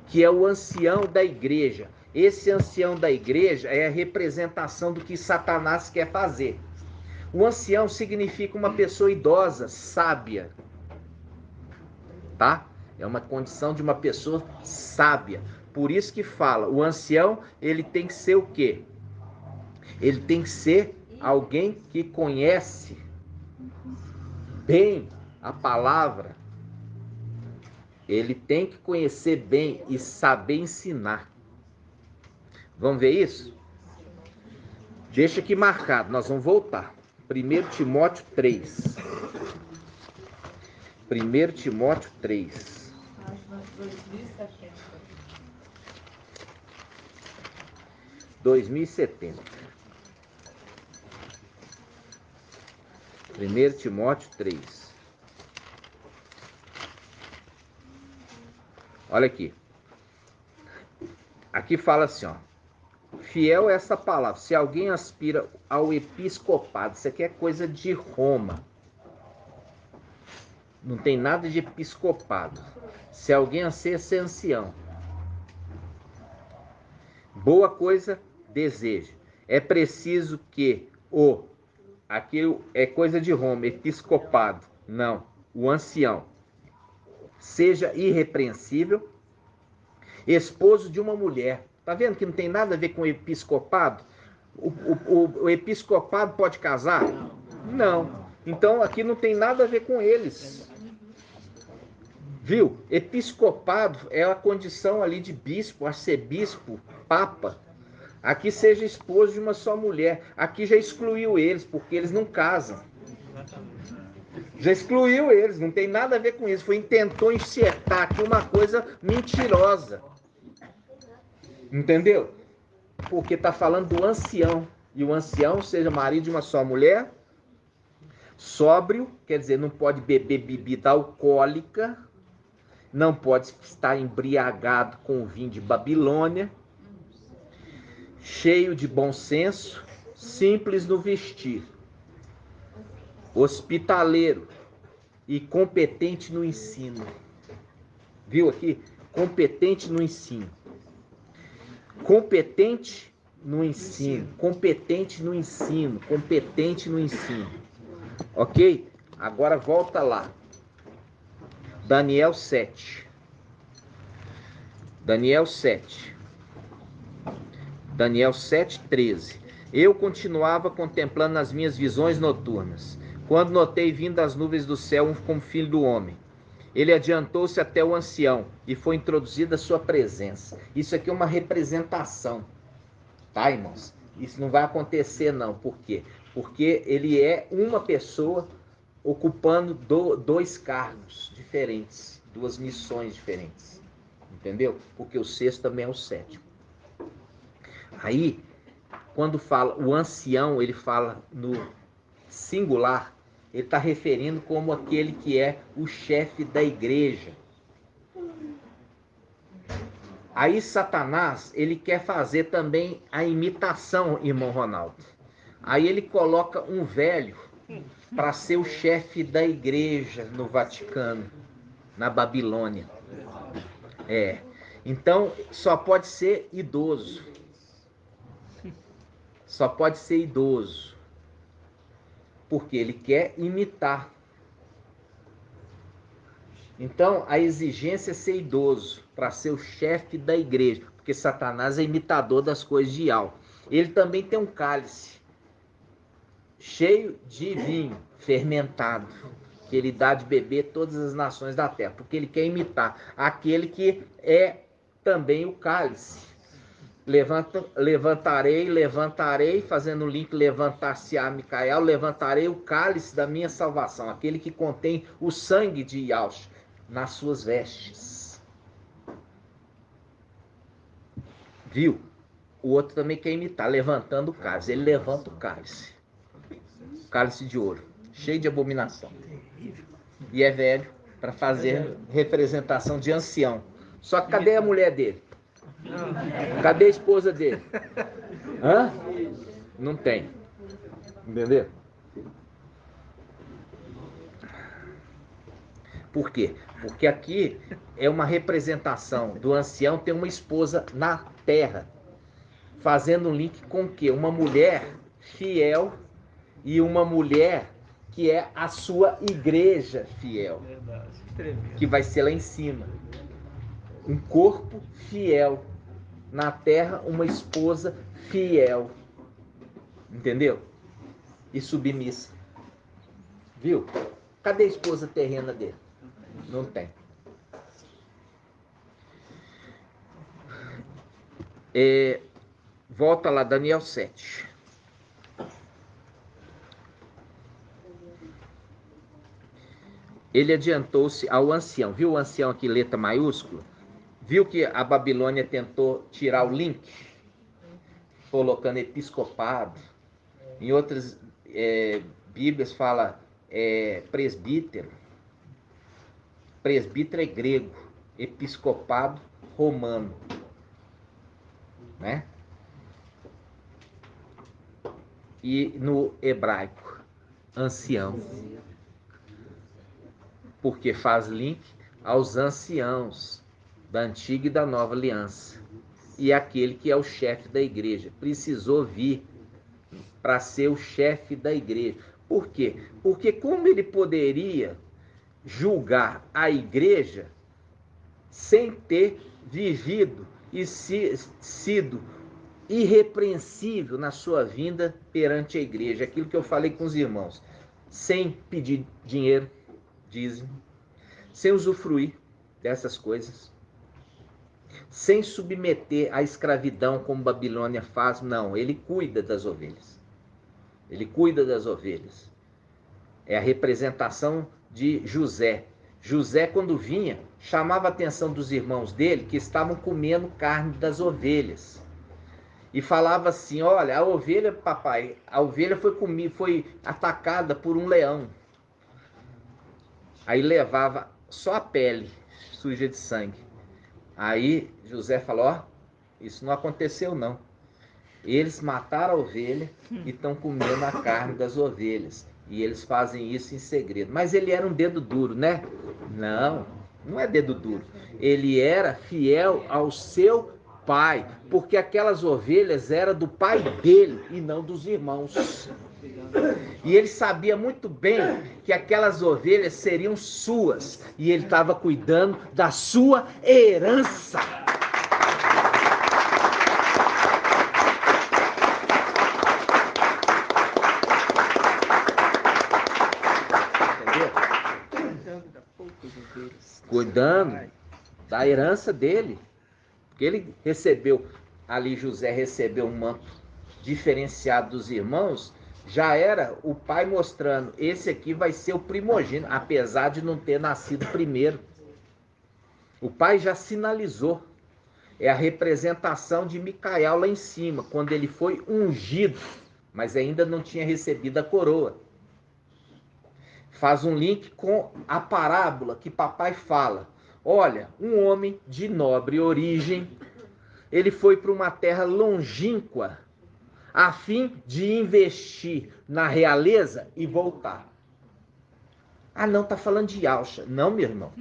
que é o ancião da igreja. Esse ancião da igreja é a representação do que Satanás quer fazer. O ancião significa uma pessoa idosa, sábia. Tá? É uma condição de uma pessoa sábia. Por isso que fala, o ancião, ele tem que ser o quê? Ele tem que ser alguém que conhece bem a palavra. Ele tem que conhecer bem e saber ensinar. Vamos ver isso? Deixa aqui marcado, nós vamos voltar. 1 Timóteo 3. 1 Timóteo 3. Página 2070. 2070. 1 Timóteo 3. Olha aqui. Aqui fala assim, ó. Fiel é essa palavra. Se alguém aspira ao episcopado, isso aqui é coisa de Roma. Não tem nada de episcopado. Se alguém anseia ser ancião, boa coisa deseja. É preciso que aqui é coisa de Roma, episcopado. Não, o ancião seja irrepreensível, esposo de uma mulher. Tá vendo que não tem nada a ver com o episcopado? O episcopado pode casar? Não. Então aqui não tem nada a ver com eles. Viu? Episcopado é a condição ali de bispo, arcebispo, papa. Aqui seja esposo de uma só mulher. Aqui já excluiu eles, porque eles não casam. Já excluiu eles, não tem nada a ver com isso. Tentou enxertar aqui uma coisa mentirosa. Entendeu? Porque está falando do ancião. E o ancião, seja marido de uma só mulher, sóbrio, quer dizer, não pode beber bebida alcoólica, não pode estar embriagado com o vinho de Babilônia, cheio de bom senso, simples no vestir, hospitaleiro e competente no ensino. Viu aqui? Competente no ensino. Competente no ensino, competente no ensino, competente no ensino. Ok? Agora volta lá. Daniel 7. Daniel 7. Daniel 7, 13. Eu continuava contemplando nas minhas visões noturnas, quando notei vindo das nuvens do céu um como filho do homem. Ele adiantou-se até o ancião e foi introduzido à sua presença. Isso aqui é uma representação, tá, irmãos? Isso não vai acontecer não. Por quê? Porque ele é uma pessoa ocupando dois cargos diferentes, duas missões diferentes. Entendeu? Porque o sexto também é o sétimo. Aí, quando fala o ancião, ele fala no singular, ele está referindo como aquele que é o chefe da igreja. Aí Satanás, ele quer fazer também a imitação, irmão Ronaldo. Aí ele coloca um velho para ser o chefe da igreja no Vaticano, na Babilônia. Então, só pode ser idoso. Só pode ser idoso. Porque ele quer imitar. Então, a exigência é ser idoso, para ser o chefe da igreja. Porque Satanás é imitador das coisas de álcool. Ele também tem um cálice cheio de vinho fermentado, que ele dá de beber todas as nações da terra, porque ele quer imitar aquele que é também o cálice. Levantarei, fazendo o link, levantar-se-á Micael, levantarei o cálice da minha salvação, aquele que contém o sangue de Yahushua nas suas vestes. Viu? O outro também quer imitar, levantando o cálice. Ele levanta o cálice de ouro, cheio de abominação. E é velho, para fazer representação de ancião. Só que cadê a mulher dele? Cadê a esposa dele? Hã? Não tem. Entendeu? Por quê? Porque aqui é uma representação do ancião ter uma esposa na terra, fazendo um link com o quê? Uma mulher fiel e uma mulher que é a sua igreja fiel, que vai ser lá em cima. Um corpo fiel. Na terra, uma esposa fiel. Entendeu? E submissa. Viu? Cadê a esposa terrena dele? Não tem. Volta lá, Daniel 7. Ele adiantou-se ao ancião. Viu o ancião aqui, letra maiúscula? Viu que a Babilônia tentou tirar o link? Colocando episcopado. Em outras Bíblias fala presbítero. Presbítero é grego. Episcopado romano. Né? E no hebraico, ancião. Porque faz link aos anciãos da antiga e da nova aliança. E aquele que é o chefe da igreja. Precisou vir para ser o chefe da igreja. Por quê? Porque como ele poderia julgar a igreja sem ter vivido e sido irrepreensível na sua vinda perante a igreja? Aquilo que eu falei com os irmãos. Sem pedir dinheiro, dízimo, sem usufruir dessas coisas, sem submeter à escravidão como Babilônia faz. Não, ele cuida das ovelhas. Ele cuida das ovelhas. É a representação de José. José, quando vinha, chamava a atenção dos irmãos dele que estavam comendo carne das ovelhas. E falava assim: olha, a ovelha, papai, a ovelha foi atacada por um leão. Aí levava só a pele suja de sangue. Aí José falou: ó, isso não aconteceu não. Eles mataram a ovelha e estão comendo a carne das ovelhas. E eles fazem isso em segredo. Mas ele era um dedo duro, né? Não, não é dedo duro. Ele era fiel ao seu pai, porque aquelas ovelhas eram do pai dele e não dos irmãos. E ele sabia muito bem que aquelas ovelhas seriam suas, e ele estava cuidando da sua herança. cuidando da herança dele. Porque ele recebeu, ali José recebeu um manto diferenciado dos irmãos, já era o pai mostrando, esse aqui vai ser o primogênito, apesar de não ter nascido primeiro. O pai já sinalizou. É a representação de Micael lá em cima, quando ele foi ungido, mas ainda não tinha recebido a coroa. Faz um link com a parábola que papai fala. Olha, um homem de nobre origem, ele foi para uma terra longínqua, a fim de investir na realeza e voltar. Ah, não, tá falando de Yalcha. Não, meu irmão,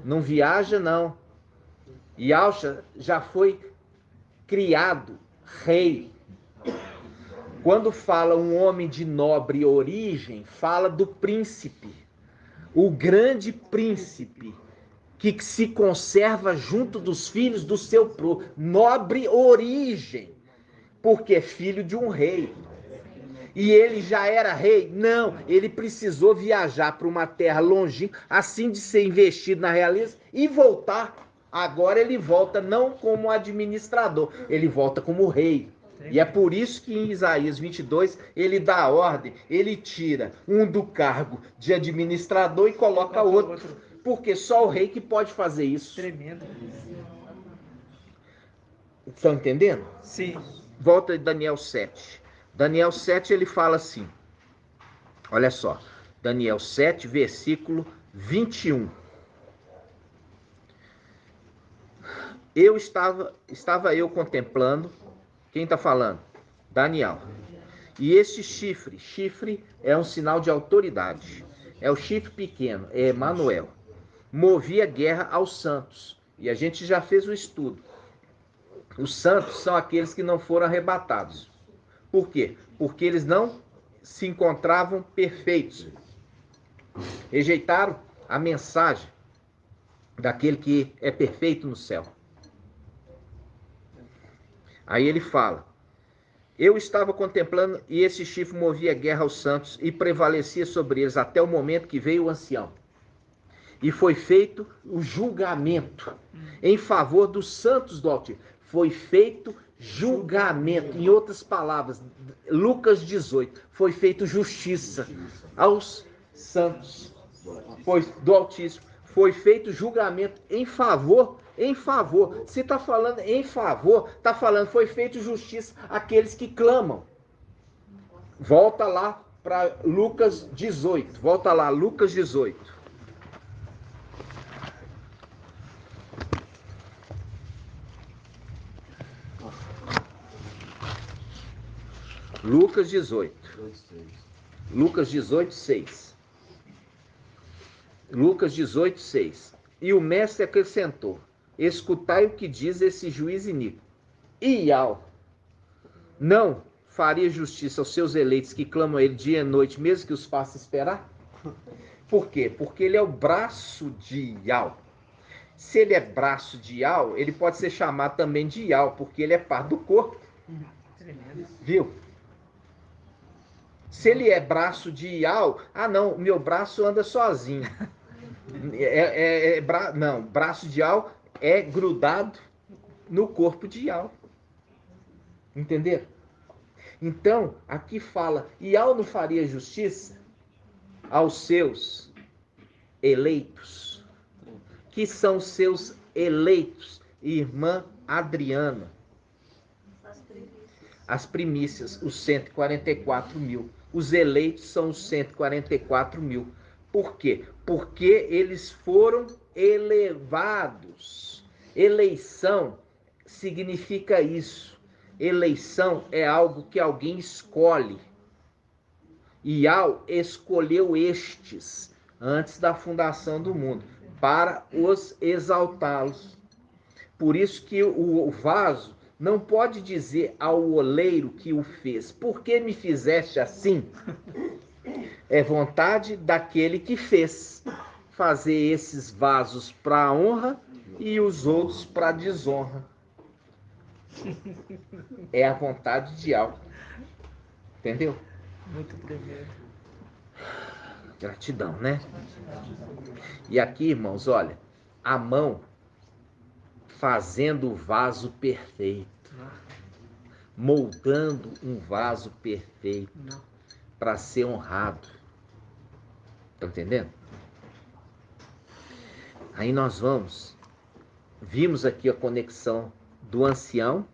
não viaja, não. Yalcha já foi criado rei. Quando fala um homem de nobre origem, fala do príncipe. O grande príncipe que se conserva junto dos filhos do seu nobre origem, porque é filho de um rei. E ele já era rei? Não, ele precisou viajar para uma terra longínqua, assim de ser investido na realeza e voltar. Agora ele volta não como administrador, ele volta como rei. E é por isso que em Isaías 22 ele dá a ordem, ele tira um do cargo de administrador e coloca outro. Porque só o rei que pode fazer isso. Tremendo. Estão entendendo? Sim. Volta em Daniel 7. Daniel 7 ele fala assim. Olha só. Daniel 7, versículo 21. Estava eu contemplando. Quem está falando? Daniel. E esse chifre é um sinal de autoridade. É o chifre pequeno, é Emanuel. Movia guerra aos santos. E a gente já fez o estudo. Os santos são aqueles que não foram arrebatados. Por quê? Porque eles não se encontravam perfeitos. Rejeitaram a mensagem daquele que é perfeito no céu. Aí ele fala, eu estava contemplando e esse chifre movia guerra aos santos e prevalecia sobre eles até o momento que veio o ancião. E foi feito o julgamento em favor dos santos do Altíssimo. Foi feito julgamento. Em outras palavras, Lucas 18, foi feito justiça aos santos do Altíssimo. Foi feito julgamento em favor. Se está falando em favor, está falando foi feito justiça àqueles que clamam. Volta lá para Lucas 18. Volta lá, Lucas 18. Lucas 18. Lucas 18, 6. Lucas 18, 6. E o mestre acrescentou, escutai o que diz esse juiz iníquo. Ial não faria justiça aos seus eleitos que clamam a ele dia e noite, mesmo que os faça esperar? Por quê? Porque ele é o braço de Ial. Se ele é braço de Ial, ele pode ser chamado também de Ial, porque ele é parte do corpo. Viu? Se ele é braço de Ial, não, meu braço anda sozinho. Não, braço de Ial é grudado no corpo de Ial. Entenderam? Então, aqui fala, Ial não faria justiça aos seus eleitos. Que são seus eleitos? Irmã Adriana. As primícias, os 144 mil. Os eleitos são os 144 mil. Por quê? Porque eles foram elevados. Eleição significa isso. Eleição é algo que alguém escolhe. Ial escolheu estes antes da fundação do mundo para os exaltá-los. Por isso que o vaso não pode dizer ao oleiro que o fez, por que me fizeste assim? É vontade daquele que fez fazer esses vasos para a honra e os outros para a desonra. É a vontade de algo. Entendeu? Muito tremendo. Gratidão, né? E aqui, irmãos, olha, a mão fazendo o vaso perfeito, moldando um vaso perfeito para ser honrado. Estão entendendo? Aí nós vimos aqui a conexão do ancião,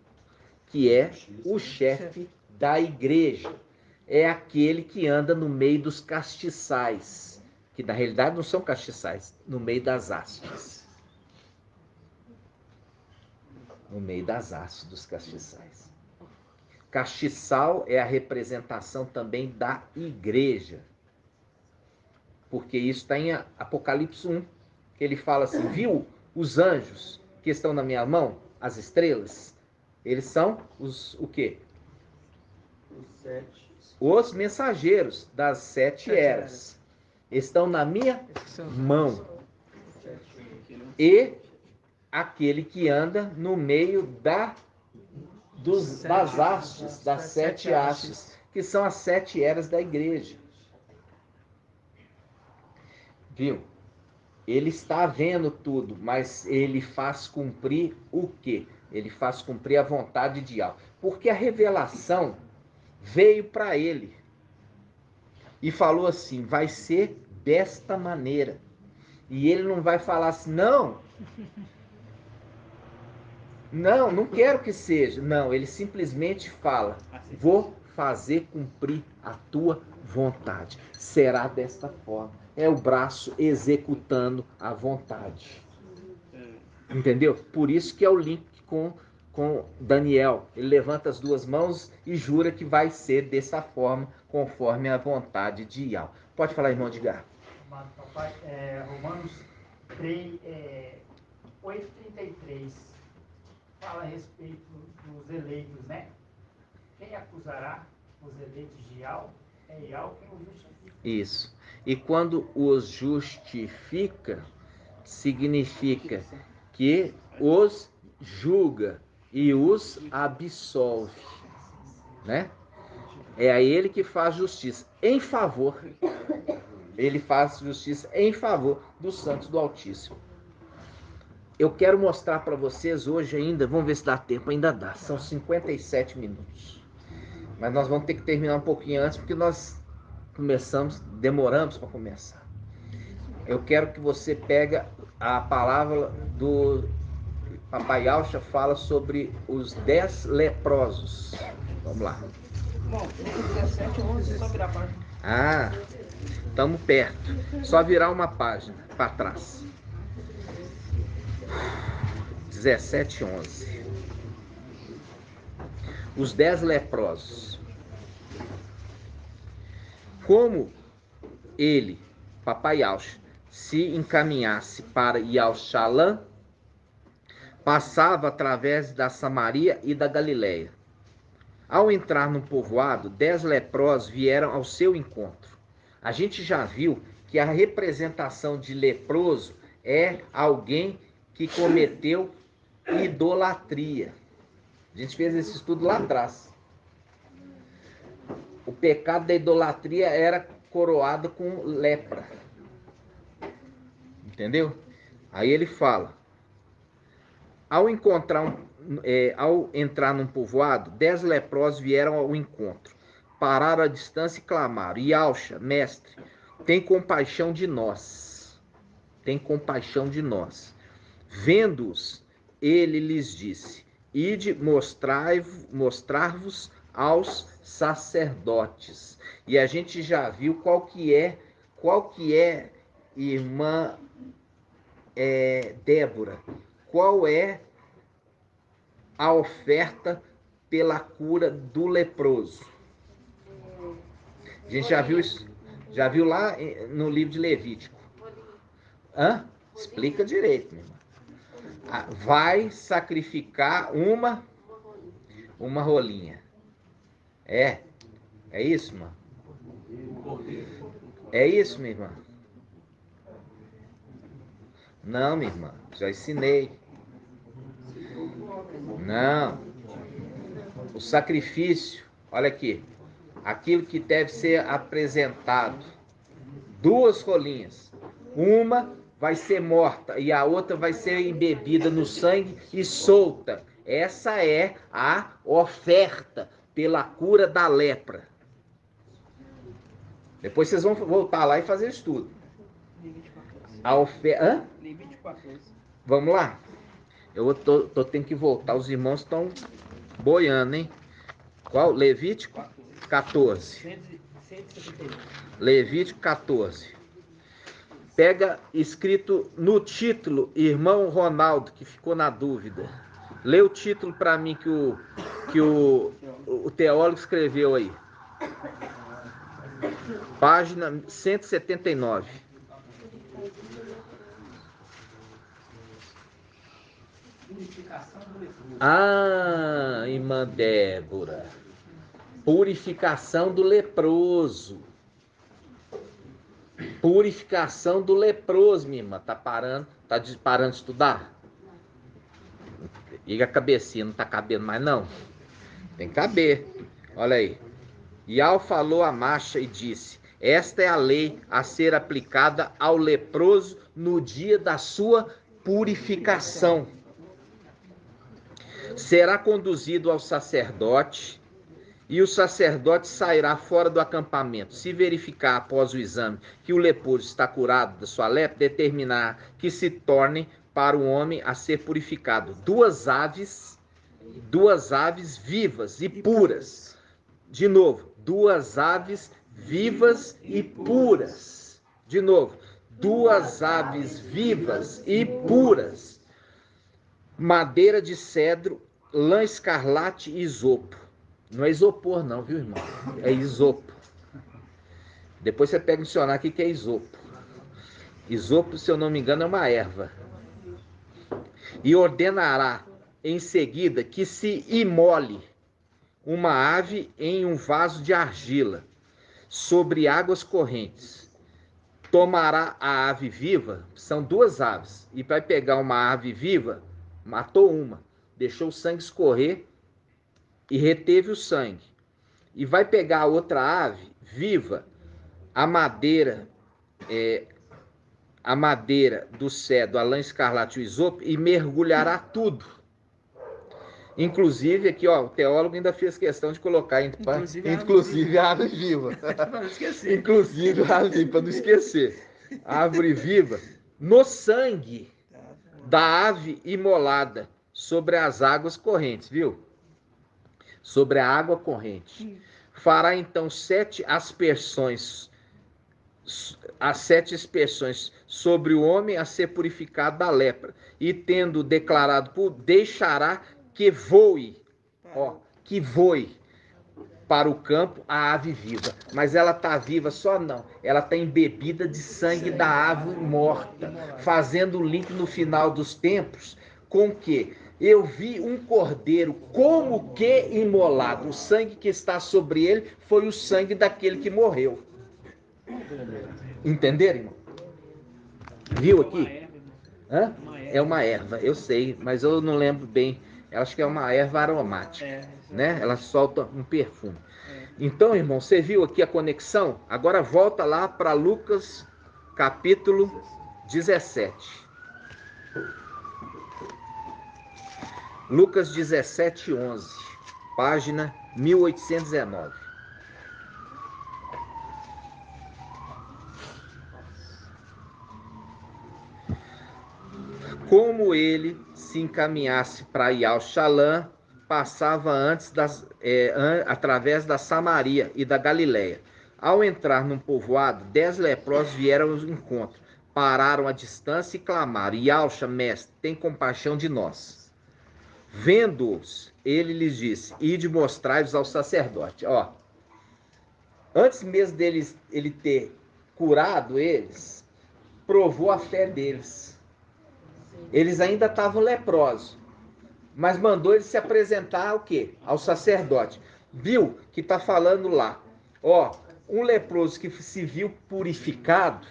que é o chefe da igreja. É aquele que anda no meio dos castiçais, que na realidade não são castiçais, no meio das hastes. No meio das hastes dos castiçais. Castiçal é a representação também da igreja. Porque isso está em Apocalipse 1, que ele fala assim, viu os anjos que estão na minha mão, as estrelas? Eles são o quê? Os mensageiros das 7 eras. Estão na minha mão. E aquele que anda no meio das hastes, das 7 hastes, que são as 7 eras da igreja. Viu? Ele está vendo tudo, mas ele faz cumprir o quê? Ele faz cumprir a vontade de Yahweh. Porque a revelação veio para ele e falou assim, vai ser desta maneira. E ele não vai falar assim, não quero que seja. Não, ele simplesmente fala, vou fazer cumprir a tua vontade. Será desta forma. É o braço executando a vontade. Entendeu? Por isso que é o link com Daniel. Ele levanta as 2 mãos e jura que vai ser dessa forma, conforme a vontade de Yahweh. Pode falar, irmão Edgar. Papai, Romanos 8:33 fala a respeito dos eleitos, né? Quem acusará os eleitos de Yahweh? É Yahweh quem os justifica. Isso. E quando os justifica, significa que os julga e os absolve, né? É a ele que faz justiça em favor. Ele faz justiça em favor dos santos do Altíssimo. Eu quero mostrar para vocês hoje ainda, vamos ver se dá tempo, ainda dá, são 57 minutos. Mas nós vamos ter que terminar um pouquinho antes, porque nós demoramos para começar. Eu quero que você pegue a palavra do Papai Alcha, fala sobre os 10 leprosos. Vamos lá. Bom, 17, 11, só virar a página. Ah, estamos perto. Só virar uma página para trás. 17, 11. Os 10 leprosos. Como ele, Papai Alcha, se encaminhasse para Yalxalã, passava através da Samaria e da Galileia. Ao entrar no povoado, 10 leprosos vieram ao seu encontro. A gente já viu que a representação de leproso é alguém que cometeu idolatria. A gente fez esse estudo lá atrás. O pecado da idolatria era coroado com lepra. Entendeu? Aí ele fala, ao entrar num povoado, 10 leprosos vieram ao encontro, pararam à distância e clamaram, Yalxa, mestre, tem compaixão de nós. Tem compaixão de nós. Vendo-os, ele lhes disse, ide mostrar-vos aos sacerdotes. E a gente já viu qual que é, irmã Débora, qual é a oferta pela cura do leproso. A gente já viu isso, já viu lá no livro de Levítico. Hã? Explica direito, meu irmão. Vai sacrificar uma rolinha. É isso, irmão? É isso, minha irmã? Não, minha irmã, já ensinei. Não. O sacrifício, olha aqui, aquilo que deve ser apresentado, 2 rolinhas. Uma vai ser morta e a outra vai ser embebida no sangue e solta. Essa é a oferta pela cura da lepra. Depois vocês vão voltar lá e fazer estudo. A oferta... Vamos lá? Eu tô tendo que voltar. Os irmãos estão boiando, hein? Qual? Levítico 14. Levítico 14. Pega escrito no título, irmão Ronaldo, que ficou na dúvida. Lê o título para mim que o teólogo escreveu aí. Página 179. Ah, irmã Débora. Purificação do leproso. Purificação do leproso, minha irmã. Tá parando de estudar? E a cabecinha não tá cabendo mais, não? Tem que caber. Olha aí. Ial falou a Macha e disse: esta é a lei a ser aplicada ao leproso no dia da sua purificação. Será conduzido ao sacerdote, e o sacerdote sairá fora do acampamento. Se verificar após o exame que o leproso está curado da sua lepra, determinar que se tornem para o homem a ser purificado duas aves vivas e puras. De novo, duas aves vivas e puras. De novo, duas aves vivas e puras. Madeira de cedro, lã escarlate e isopo. Não é isopor não, viu, irmão? É isopo. Depois você pega o dicionário aqui que é isopo. Isopo, se eu não me engano, é uma erva. E ordenará em seguida que se imole uma ave em um vaso de argila sobre águas correntes. Tomará a ave viva, são duas aves, e vai pegar uma ave viva, matou uma, deixou o sangue escorrer e reteve o sangue. E vai pegar a outra ave viva, a madeira do cedro, a lã escarlate e o isopo, e mergulhará tudo. Inclusive, aqui, ó, o teólogo ainda fez questão de colocar inclusive a árvore viva. Para não esquecer. Inclusive a árvore, para não esquecer. A árvore viva no sangue da ave imolada sobre as águas correntes, viu? Sobre a água corrente. Fará então 7 aspersões, as 7 aspersões sobre o homem a ser purificado da lepra, e tendo declarado deixará que voe para o campo a ave viva. Mas ela está viva só não, ela está embebida de sangue da ave morta, fazendo o link no final dos tempos com que eu vi um cordeiro como que imolado. O sangue que está sobre ele foi o sangue daquele que morreu. Entenderam, irmão? Viu aqui? Hã? É uma erva, eu sei, mas eu não lembro bem. Eu acho que é uma erva aromática, né? Ela solta um perfume. Então, irmão, você viu aqui a conexão? Agora volta lá para Lucas, capítulo 17. Lucas 17, 11, página 1819. Como ele se encaminhasse para Ial-Shalã, passava através da Samaria e da Galileia. Ao entrar num povoado, 10 leprosos vieram ao encontro, pararam à distância e clamaram: Ial-Sha, mestre, tem compaixão de nós. Vendo-os, ele lhes disse: ide mostrai-vos ao sacerdote. Ó, antes mesmo ele ter curado eles, provou a fé deles. Eles ainda estavam leprosos, mas mandou eles se apresentar ao quê? Ao sacerdote. Viu que está falando lá, ó, um leproso que se viu purificado,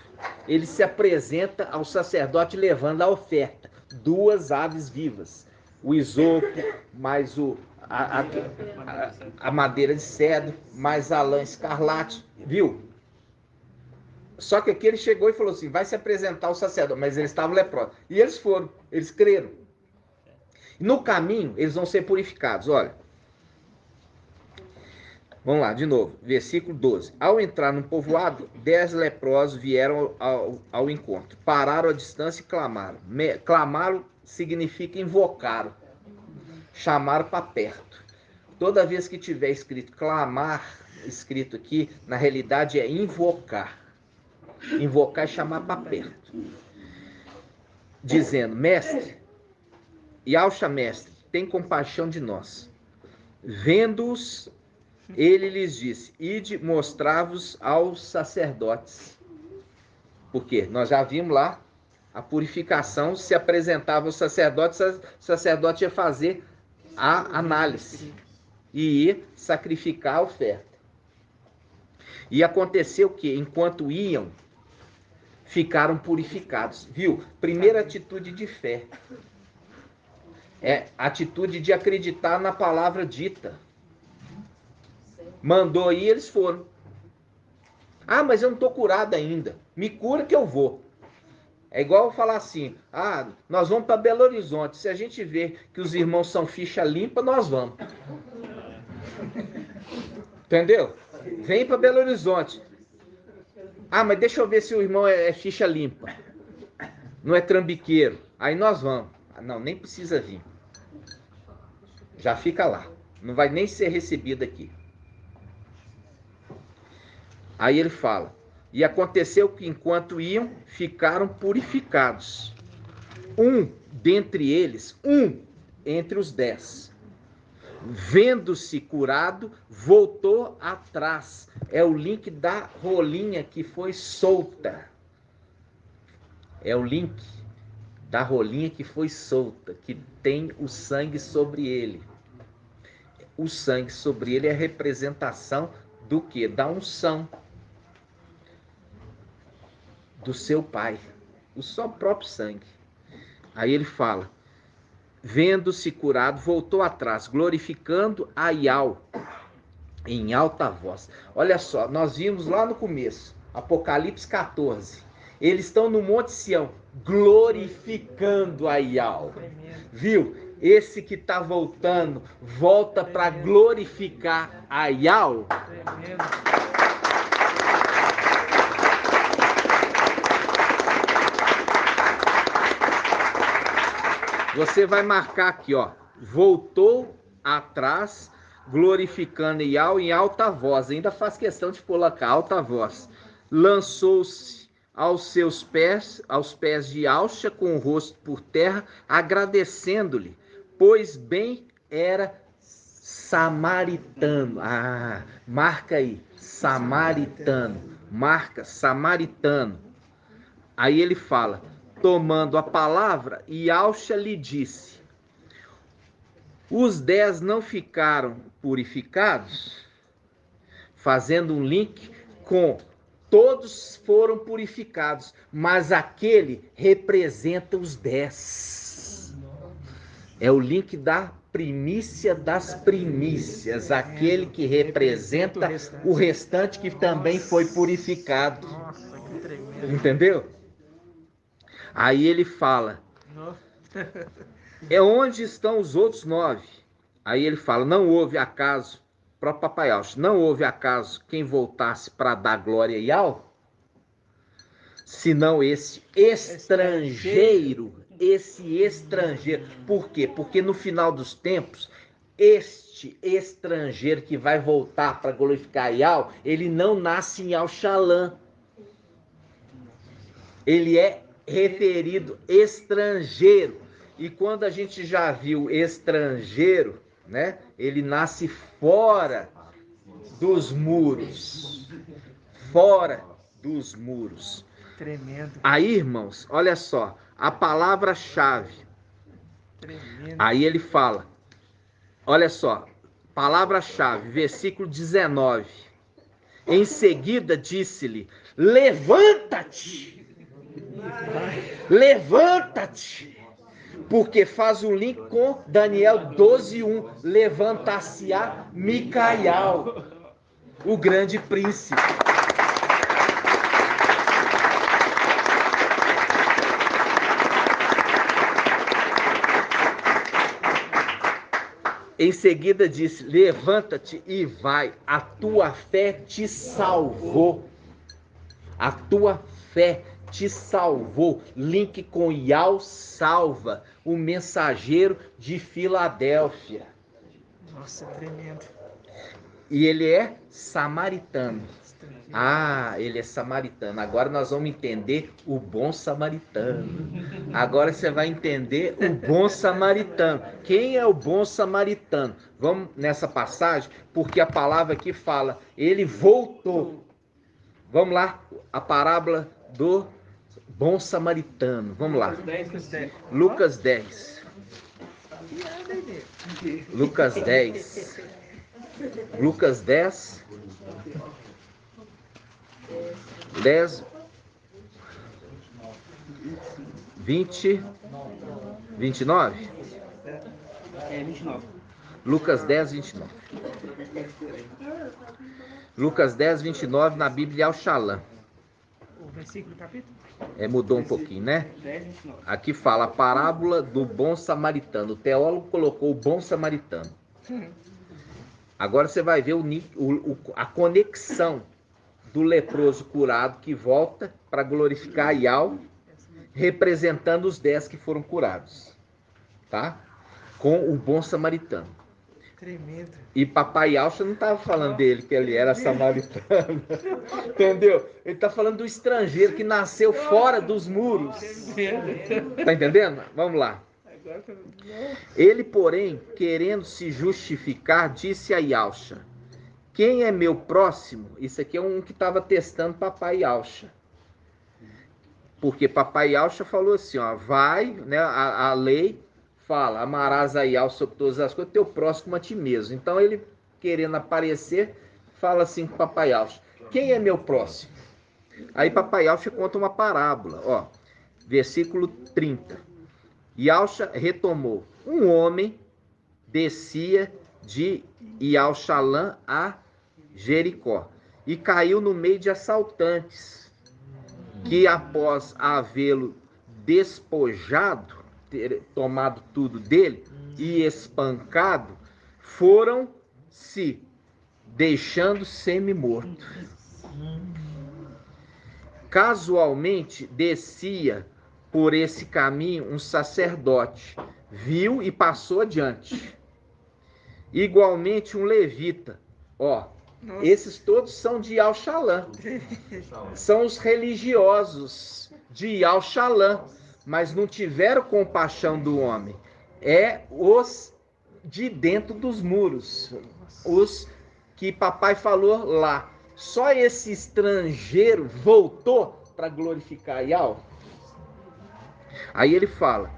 ele se apresenta ao sacerdote levando a oferta, 2 aves vivas, o isopo, mais a madeira de cedro, mais a lã escarlate, viu? Só que aqui ele chegou e falou assim, vai se apresentar o sacerdote, mas eles estavam leprosos. E eles foram, eles creram. No caminho, eles vão ser purificados, olha. Vamos lá, de novo, versículo 12. Ao entrar no povoado, 10 leprosos vieram ao encontro. Pararam à distância e clamaram. Clamaram significa invocaram. Chamaram para perto. Toda vez que tiver escrito clamar, escrito aqui, na realidade é invocar. Invocar é chamar para perto. Dizendo, mestre, Yahshua mestre, tem compaixão de nós. Vendo-os, ele lhes disse, ide mostrar-vos aos sacerdotes. Por quê? Nós já vimos lá, a purificação se apresentava aos sacerdotes, o sacerdote ia fazer a análise e ia sacrificar a oferta. E aconteceu que, enquanto iam, ficaram purificados. Viu? Primeira atitude de fé. É a atitude de acreditar na palavra dita. Mandou ir, eles foram. Ah, mas eu não estou curado ainda. Me cura que eu vou. É igual falar assim, ah, nós vamos para Belo Horizonte. Se a gente vê que os irmãos são ficha limpa, nós vamos. Entendeu? Vem para Belo Horizonte. Ah, mas deixa eu ver se o irmão é ficha limpa. Não é trambiqueiro. Aí nós vamos. Não, nem precisa vir. Já fica lá. Não vai nem ser recebido aqui. Aí ele fala, e aconteceu que enquanto iam, ficaram purificados. Dentre eles, entre os 10, vendo-se curado, voltou atrás. É o link da rolinha que foi solta. É o link da rolinha que foi solta, que tem o sangue sobre ele. O sangue sobre ele é a representação do quê? Da unção do seu pai, o seu próprio sangue. Aí ele fala, vendo-se curado, voltou atrás, glorificando a Yahweh em alta voz. Olha só, nós vimos lá no começo, Apocalipse 14, eles estão no Monte Sião, glorificando a Yahweh. Viu? Esse que está voltando, volta para glorificar a Yahweh. Você vai marcar aqui, ó. Voltou atrás, glorificando Yahweh em alta voz. Ainda faz questão de colocar alta voz. Lançou-se aos pés de Yahshua, com o rosto por terra, agradecendo-lhe, pois bem era samaritano. Ah, marca aí, samaritano. Marca, samaritano. Aí ele fala, tomando a palavra, Yahshua lhe disse, os 10 não ficaram purificados? Fazendo um link com todos foram purificados, mas aquele representa os 10. É o link da primícia das primícias, aquele que representa o restante que também foi purificado. Entendeu? Aí ele fala, é onde estão os outros 9? Aí ele fala, não houve acaso, próprio Papai Yahshua, não houve acaso quem voltasse para dar glória a Yahweh? Senão esse estrangeiro. Por quê? Porque no final dos tempos, este estrangeiro que vai voltar para glorificar Yahweh, ele não nasce em Yahushalã. Ele é referido estrangeiro. E quando a gente já viu estrangeiro, né? Ele nasce fora dos muros. Fora dos muros. Tremendo. Aí, irmãos, olha só, a palavra-chave. Tremendo. Aí ele fala, olha só, palavra-chave, versículo 19. Em seguida disse-lhe, levanta-te! Levanta-te! Porque faz um link com Daniel 12:1. Levantar-se-á Micael, o grande príncipe. Em seguida disse: levanta-te e vai, a tua fé te salvou. A tua fé te salvou. Link com Yau salva, o mensageiro de Filadélfia. Nossa, tremendo. E ele é samaritano. Ah, ele é samaritano. Agora nós vamos entender o bom samaritano. Agora você vai entender o bom samaritano. Quem é o bom samaritano? Vamos nessa passagem, porque a palavra aqui fala, ele voltou. Vamos lá, a parábola do bom samaritano. Vamos lá. Lucas 10. Lucas 10. Lucas 10. 10, 20, 29? É, 29. Lucas 10, 29. Lucas 10, 29 na Bíblia Al-Shalom. O versículo do capítulo? Mudou um pouquinho, né? 10, 29. Aqui fala a parábola do bom samaritano. O teólogo colocou o bom samaritano. Agora você vai ver a conexão do leproso curado que volta para glorificar Yau, representando os 10 que foram curados, tá? Com o bom samaritano. Tremendo. E papai Yaucha não estava falando dele, que ele era samaritano. Entendeu? Ele está falando do estrangeiro que nasceu fora dos muros. Tá entendendo? Vamos lá. Ele, porém, querendo se justificar, disse a Yaucha: quem é meu próximo? Isso aqui é um que estava testando papai Yaucha. Porque papai Yaucha falou assim, ó, vai, né, a lei fala, amarás a Yau sobre todas as coisas, teu próximo a ti mesmo. Então ele, querendo aparecer, fala assim com papai Yaucha: quem é meu próximo? Aí papai Yaucha conta uma parábola, ó, versículo 30. Yaucha retomou: um homem descia de Yau-Shalã a Jericó e caiu no meio de assaltantes, que após havê-lo despojado, ter tomado tudo dele e espancado, foram-se, deixando semi-morto. Casualmente descia por esse caminho um sacerdote, viu e passou adiante. Igualmente um levita. Ó, esses todos são de Al-Shalã. São os religiosos de Al-Shalã, mas não tiveram compaixão do homem. É os de dentro dos muros, os que papai falou lá. Só esse estrangeiro voltou para glorificar Yau. Aí ele fala: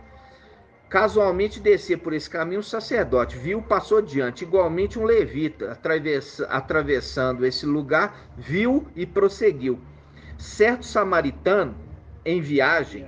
casualmente descia por esse caminho um sacerdote, viu, passou diante. Igualmente um levita, atravessando esse lugar, viu e prosseguiu. Certo samaritano, em viagem,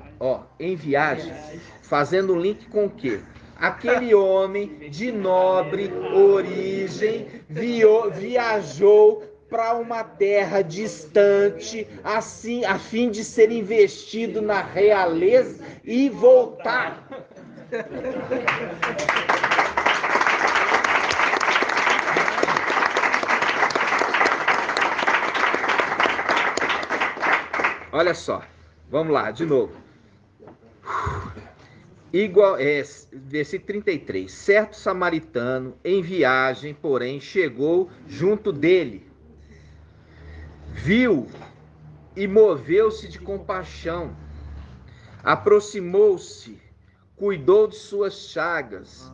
fazendo um link com o quê? Aquele homem de nobre origem viajou para uma terra distante, assim, a fim de ser investido na realeza e voltar. Olha só, vamos lá, de novo. Versículo 33. Certo samaritano, em viagem, porém, chegou junto dele, viu e moveu-se de compaixão, aproximou-se, cuidou de suas chagas,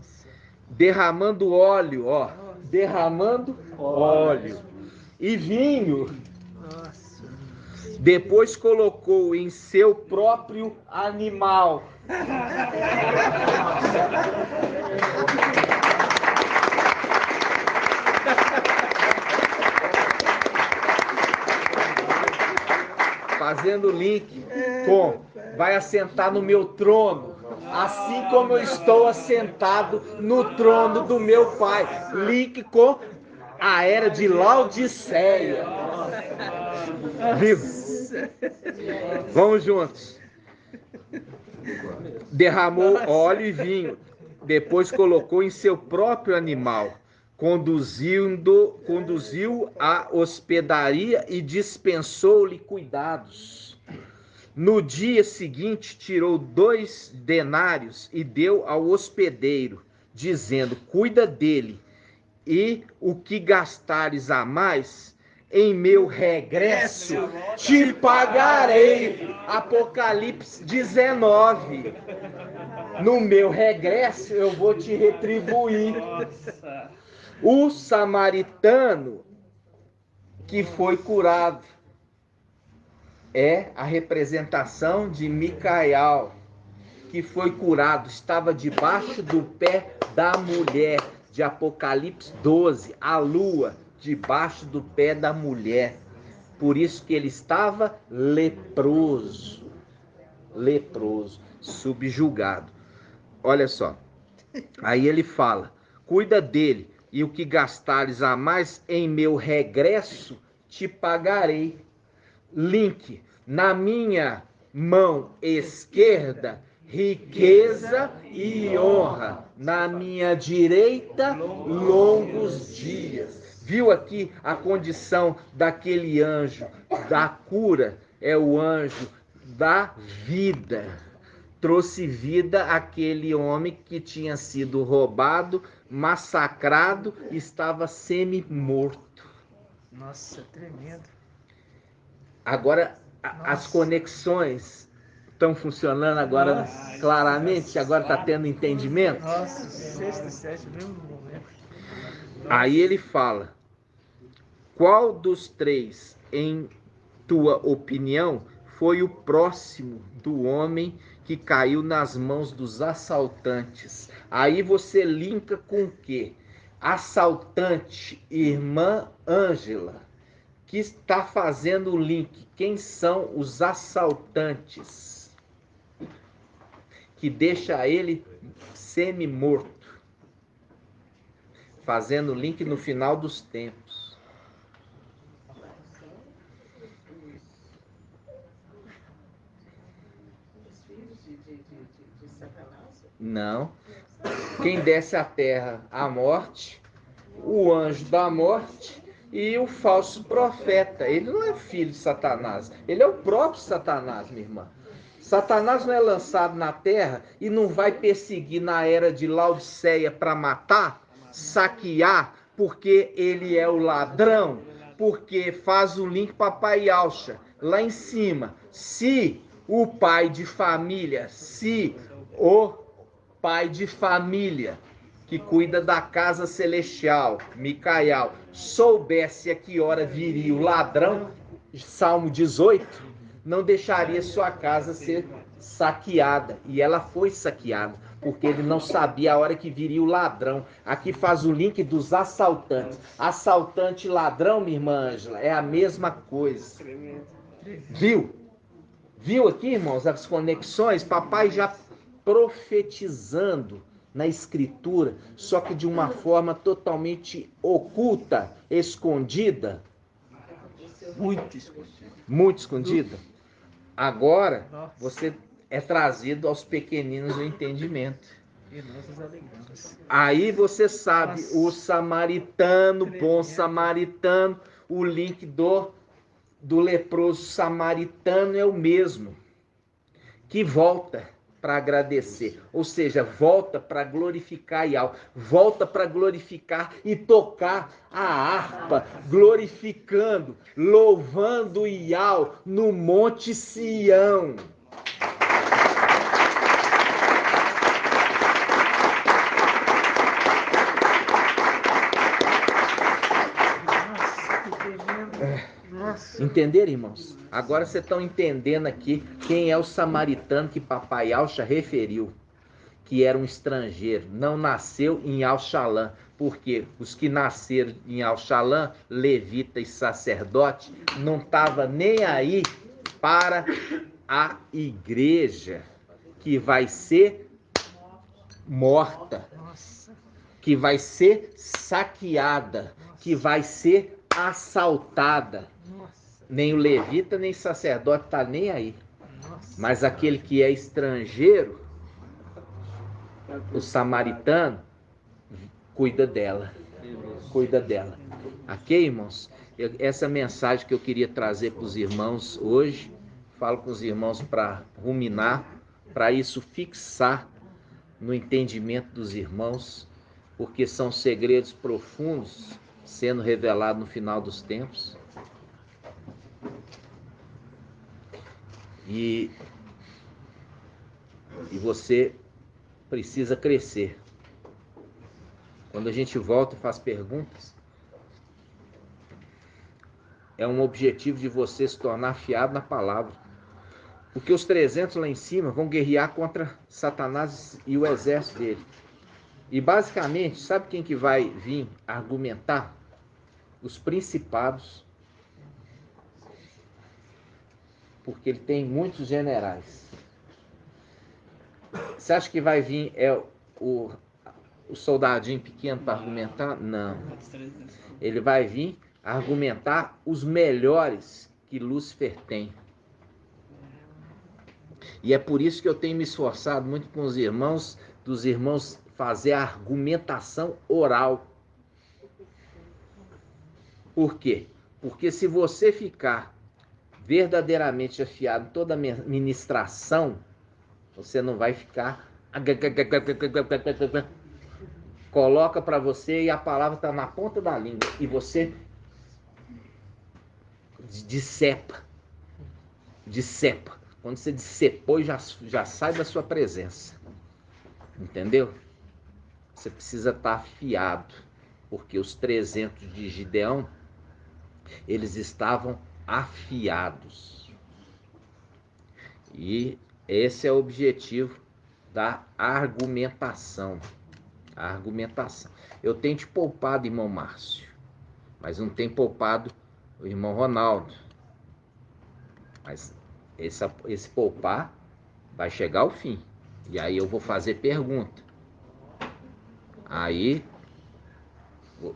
derramando óleo, e vinho. Depois colocou em seu próprio animal. Fazendo link com vai assentar no meu trono, assim como eu estou assentado no trono do meu pai. Link com a era de Laodiceia. Viu? Vamos juntos. Derramou óleo e vinho. Depois colocou em seu próprio animal, conduziu à hospedaria e dispensou-lhe cuidados. No dia seguinte, tirou 2 denários e deu ao hospedeiro, dizendo: cuida dele, e o que gastares a mais, em meu regresso te pagarei. Apocalipse 19. No meu regresso eu vou te retribuir. O samaritano que foi curado é a representação de Micael, que foi curado, estava debaixo do pé da mulher, de Apocalipse 12, a lua debaixo do pé da mulher. Por isso que ele estava leproso, subjugado. Olha só, aí ele fala: cuida dele, e o que gastares a mais, em meu regresso te pagarei. Link: na minha mão esquerda, riqueza e honra, na minha direita, longos dias. Viu aqui a condição daquele anjo da cura? É o anjo da vida. Trouxe vida àquele homem que tinha sido roubado, massacrado, estava semi-morto. Nossa, tremendo. Agora, as conexões estão funcionando agora claramente? Agora está tendo entendimento? Nossa, sexto e sétimo, mesmo momento. Aí ele fala: qual dos 3, em tua opinião, foi o próximo do homem que caiu nas mãos dos assaltantes? Aí você linka com o quê? Assaltante, irmã Ângela, que está fazendo o link. Quem são os assaltantes? Que deixa ele semi-morto. Fazendo o link no final dos tempos. Não. Quem desce à terra, a morte, o anjo da morte e o falso profeta. Ele não é filho de Satanás, ele é o próprio Satanás, minha irmã. Satanás não é lançado na terra e não vai perseguir na era de Laodiceia para matar, saquear, porque ele é o ladrão, porque faz o link papai Alcha lá em cima. Se o pai de família, que cuida da casa celestial, Micael, soubesse a que hora viria o ladrão, Salmo 18, não deixaria sua casa ser saqueada. E ela foi saqueada, porque ele não sabia a hora que viria o ladrão. Aqui faz o link dos assaltantes. Assaltante e ladrão, minha irmã Ângela, é a mesma coisa. Viu? Viu aqui, irmãos, as conexões? Papai já profetizando na escritura, só que de uma forma totalmente oculta, escondida. Muito escondida. Agora, você é trazido aos pequeninos do entendimento. Aí você sabe, o samaritano, bom samaritano, o link do leproso samaritano é o mesmo, que volta para agradecer, ou seja, volta para glorificar Yahweh, volta para glorificar e tocar a harpa, glorificando, louvando Yahweh no Monte Sião. Entenderam, irmãos? Agora vocês estão entendendo aqui quem é o samaritano que papai Alcha referiu, que era um estrangeiro, não nasceu em Al-Shalom, porque os que nasceram em Al-Shalom, levita e sacerdote, não estavam nem aí para a igreja, que vai ser morta, que vai ser saqueada, que vai ser assaltada. Nem o levita, nem o sacerdote está nem aí. Mas aquele que é estrangeiro, o samaritano cuida dela. Cuida dela. Ok, irmãos? Essa mensagem que eu queria trazer para os irmãos hoje, falo com os irmãos para ruminar, para isso fixar no entendimento dos irmãos, porque são segredos profundos sendo revelados no final dos tempos. E você precisa crescer. Quando a gente volta e faz perguntas, é um objetivo de você se tornar afiado na palavra. Porque os 300 lá em cima vão guerrear contra Satanás e o exército dele. E basicamente, sabe quem que vai vir argumentar? Os principados. Porque ele tem muitos generais. Você acha que vai vir o soldadinho pequeno para argumentar? Não. Ele vai vir argumentar os melhores que Lúcifer tem. E é por isso que eu tenho me esforçado muito com os irmãos, dos irmãos fazer a argumentação oral. Por quê? Porque se você ficar verdadeiramente afiado em toda a ministração, você não vai ficar... Coloca para você e a palavra está na ponta da língua. E você dissepa. Quando você discepou, já sai da sua presença. Entendeu? Você precisa estar afiado. Porque os 300 de Gideão, eles estavam afiados. E esse é o objetivo da argumentação. A argumentação. Eu tenho te poupado, irmão Márcio, mas não tenho poupado o irmão Ronaldo. Mas esse poupar vai chegar ao fim. E aí eu vou fazer pergunta. Aí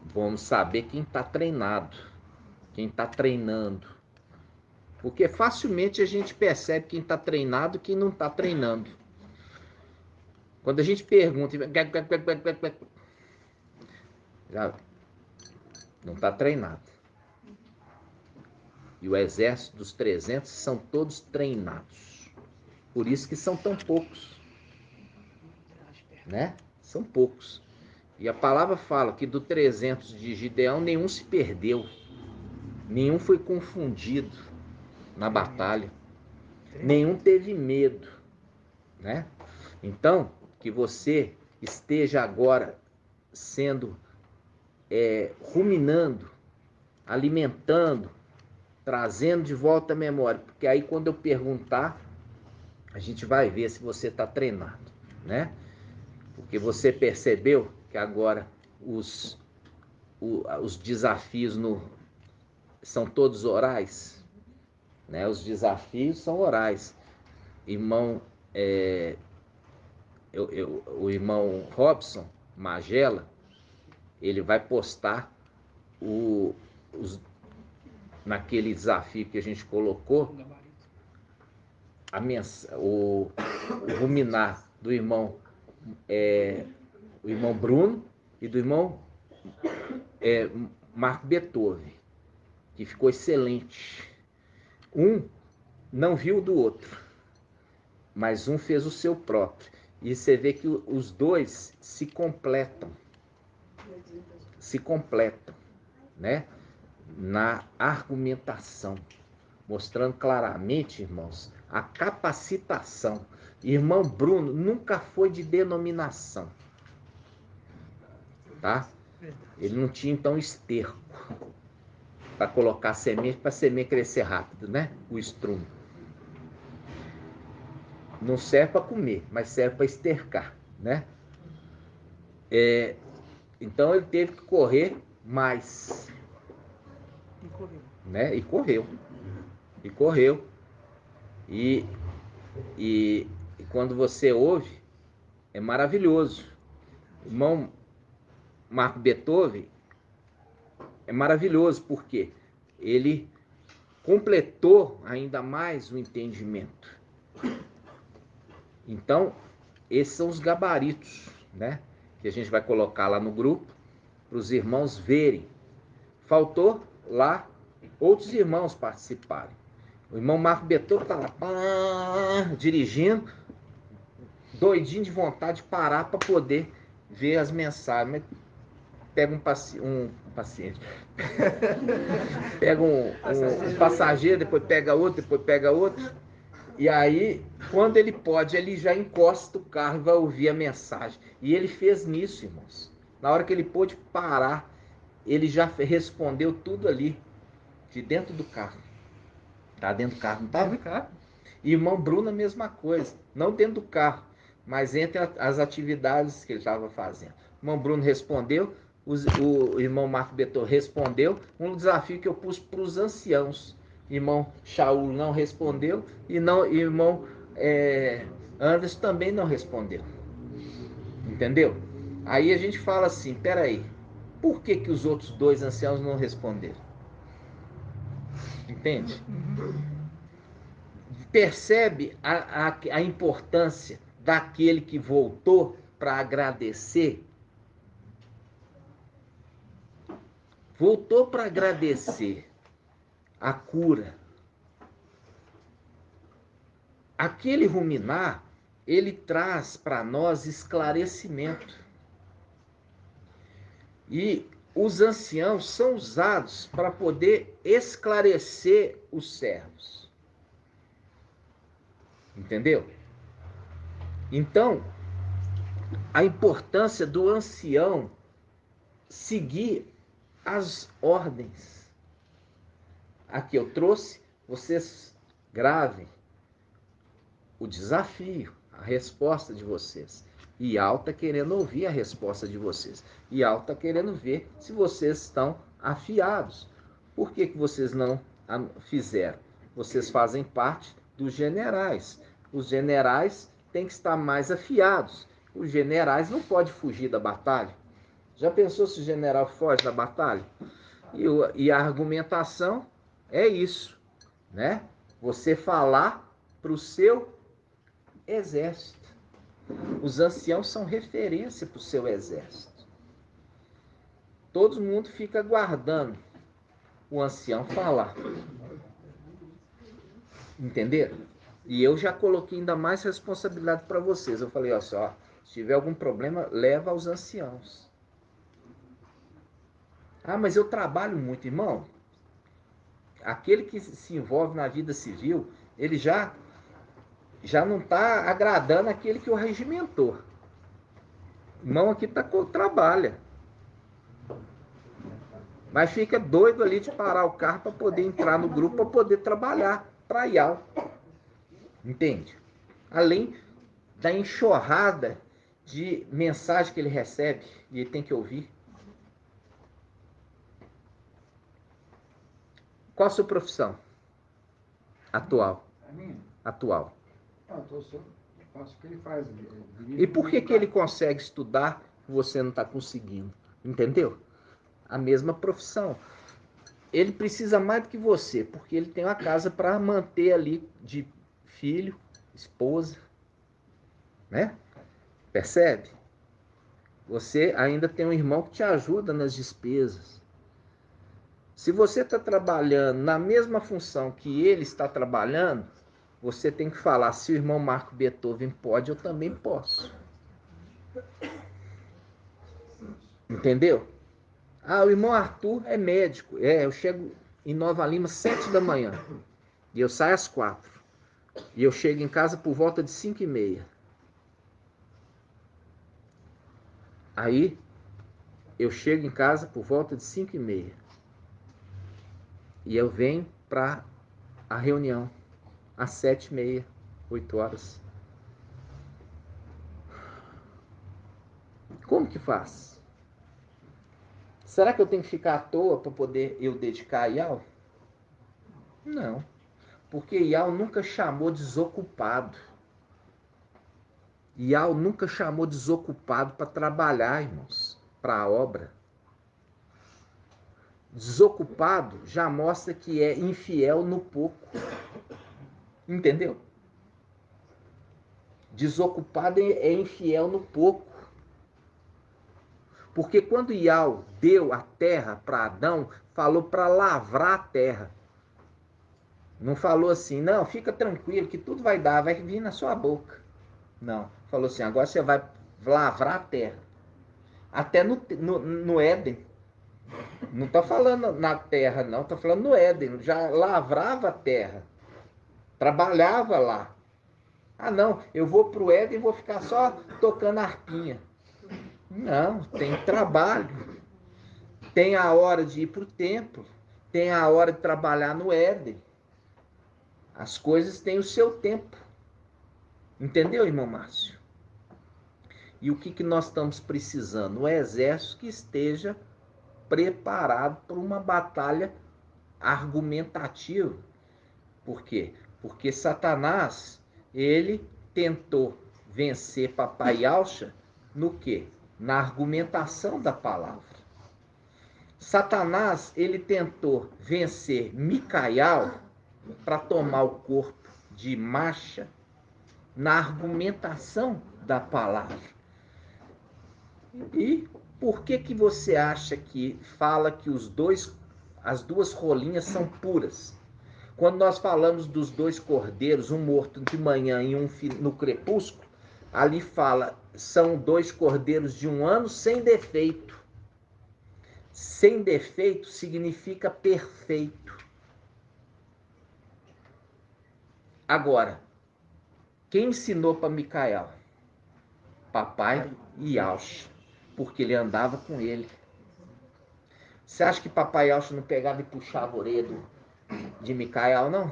vamos saber quem está treinado, quem está treinando. Porque facilmente a gente percebe quem está treinado e quem não está treinando. Quando a gente pergunta, já não está treinado. E o exército dos 300 são todos treinados. Por isso que são tão poucos. Né? São poucos. E a palavra fala que do 300 de Gideão, nenhum se perdeu. Nenhum foi confundido na batalha. Nenhum teve medo. Né? Então, que você esteja agora sendo, ruminando, alimentando, trazendo de volta a memória. Porque aí quando eu perguntar, a gente vai ver se você está treinado, né? Porque você percebeu que agora os desafios são todos orais, né? Os desafios são orais. Irmão, o irmão Robson Magela, ele vai postar naquele desafio que a gente colocou, o ruminar do irmão, o irmão Bruno e do irmão Marco Beethoven, que ficou excelente. Um não viu do outro, mas um fez o seu próprio. E você vê que os dois se completam, né? Na argumentação, mostrando claramente, irmãos, a capacitação. Irmão Bruno nunca foi de denominação, tá? Ele não tinha então esterco para colocar semente, para a semente crescer rápido, né? O estrumo não serve para comer, mas serve para estercar, né? Então ele teve que correr mais. Né? E correu. E quando você ouve, é maravilhoso. O irmão Marco Beethoven é maravilhoso, porque ele completou ainda mais o entendimento. Então, esses são os gabaritos, né? Que a gente vai colocar lá no grupo para os irmãos verem. Faltou lá outros irmãos participarem. O irmão Marco Beethoven está lá dirigindo, doidinho de vontade de parar para poder ver as mensagens. Mas pega um paciente, pega um passageiro, depois pega outro. E aí, quando ele pode, ele já encosta o carro e vai ouvir a mensagem. E ele fez nisso, irmãos. Na hora que ele pôde parar, ele já respondeu tudo ali, de dentro do carro. Tá dentro do carro, não tá? Dentro do carro. E irmão Bruno, a mesma coisa. Não dentro do carro, mas entre as atividades que ele estava fazendo. O irmão Bruno respondeu, o irmão Marco Beethoven respondeu. Um desafio que eu pus para os anciãos. Irmão Shaul não respondeu e irmão Anderson também não respondeu. Entendeu? Aí a gente fala assim, peraí, por que os outros dois anciãos não responderam? Entende? Percebe a importância daquele que voltou para agradecer? Voltou para agradecer a cura. Aquele ruminar, ele traz para nós esclarecimento. E os anciãos são usados para poder esclarecer os servos. Entendeu? Então, a importância do ancião seguir as ordens. Aqui eu trouxe, vocês gravem o desafio, a resposta de vocês. E Al está querendo ouvir a resposta de vocês. E Al está querendo ver se vocês estão afiados. Por que vocês não fizeram? Vocês fazem parte dos generais. Os generais têm que estar mais afiados. Os generais não podem fugir da batalha. Já pensou se o general foge da batalha? E a argumentação é isso, né? Você falar para o seu exército. Os anciãos são referência para o seu exército. Todo mundo fica aguardando o ancião falar. Entenderam? E eu já coloquei ainda mais responsabilidade para vocês. Eu falei, ó, só, se tiver algum problema, leva aos anciãos. Ah, mas eu trabalho muito, irmão. Aquele que se envolve na vida civil, ele já não está agradando aquele que o regimentou. Irmão aqui trabalha. Mas fica doido ali de parar o carro para poder entrar no grupo, para poder trabalhar para IAL. Entende? Além da enxurrada de mensagem que ele recebe e ele tem que ouvir. Qual a sua profissão atual? A minha? Atual. Eu faço o que ele faz. E por que ele consegue estudar e você não está conseguindo? Entendeu? A mesma profissão. Ele precisa mais do que você, porque ele tem uma casa para manter ali de filho, esposa. Né? Percebe? Você ainda tem um irmão que te ajuda nas despesas. Se você está trabalhando na mesma função que ele está trabalhando, você tem que falar, se o irmão Marco Beethoven pode, eu também posso. Entendeu? Ah, o irmão Arthur é médico. Eu chego em Nova Lima 7 da manhã. E eu saio às 4. E eu chego em casa por volta de 5h30. Aí, eu chego em casa por volta de 5h30. E eu venho para a reunião às 7h30, 8 horas. Como que faz? Será que eu tenho que ficar à toa para poder eu dedicar a IAL? Não. Porque IAL nunca chamou desocupado. IAL nunca chamou desocupado para trabalhar, irmãos, para a obra. Desocupado já mostra que é infiel no pouco. Entendeu? Desocupado é infiel no pouco. Porque quando Iau deu a terra para Adão, falou para lavrar a terra. Não falou assim, não, fica tranquilo que tudo vai dar, vai vir na sua boca. Não, falou assim, agora você vai lavrar a terra. Até no Éden. Não está falando na terra, não, está falando no Éden. Já lavrava a terra. Trabalhava lá. Ah, não, eu vou para o Éden e vou ficar só tocando harpinha. Não, tem trabalho. Tem a hora de ir para o templo. Tem a hora de trabalhar no Éden. As coisas têm o seu tempo. Entendeu, irmão Márcio? E o que nós estamos precisando? Um exército que esteja preparado para uma batalha argumentativa. Por quê? Porque Satanás, ele tentou vencer Papai Yaucha no quê? Na argumentação da palavra. Satanás, ele tentou vencer Micael para tomar o corpo de Macha na argumentação da palavra. E por que você acha que fala que as duas rolinhas são puras? Quando nós falamos dos dois cordeiros, um morto de manhã e um no crepúsculo, ali fala, são dois cordeiros de 1 ano sem defeito. Sem defeito significa perfeito. Agora, quem ensinou para Micael? Papai Yaucha, porque ele andava com ele. Você acha que Papai Yaucha não pegava e puxava a orelha de Micael, não?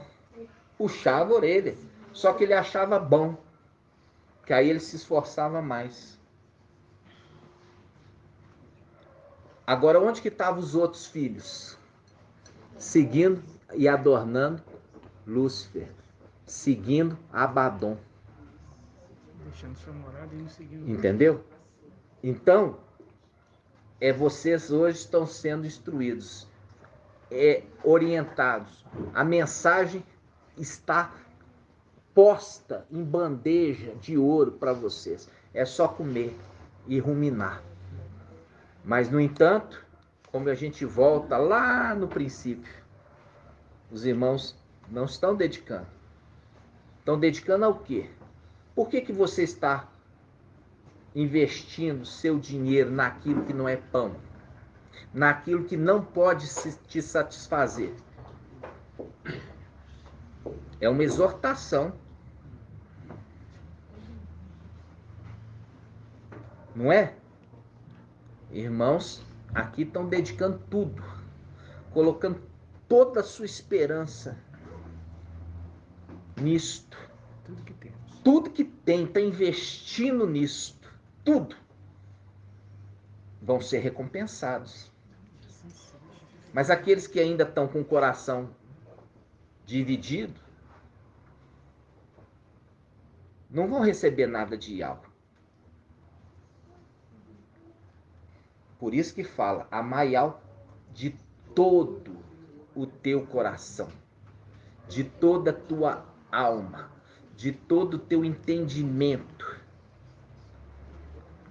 Puxava a orelha. Só que ele achava bom, que aí ele se esforçava mais. Agora, onde que estavam os outros filhos? Seguindo e adornando Lúcifer. Seguindo Abaddon. Deixando sua morada e não seguindo. Entendeu? Então, vocês hoje estão sendo instruídos, orientados. A mensagem está posta em bandeja de ouro para vocês. É só comer e ruminar. Mas, no entanto, como a gente volta lá no princípio, os irmãos não estão dedicando. Estão dedicando ao quê? Por que você está investindo seu dinheiro naquilo que não é pão? Naquilo que não pode te satisfazer? É uma exortação. Não é? Irmãos, aqui estão dedicando tudo, colocando toda a sua esperança nisto. Tudo que tem, está investindo nisto. Tudo. Vão ser recompensados. Mas aqueles que ainda estão com o coração dividido, não vão receber nada de algo. Por isso que fala, amai-ao de todo o teu coração, de toda a tua alma, de todo o teu entendimento,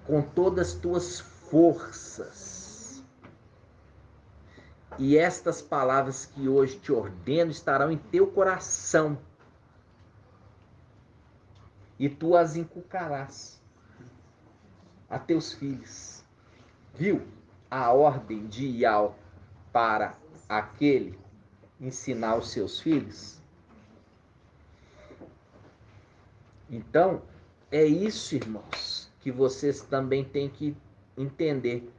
com todas as tuas forças. E estas palavras que hoje te ordeno estarão em teu coração, e tu as inculcarás a teus filhos. Viu a ordem de Iau para aquele ensinar os seus filhos? Então, é isso, irmãos, que vocês também têm que entender.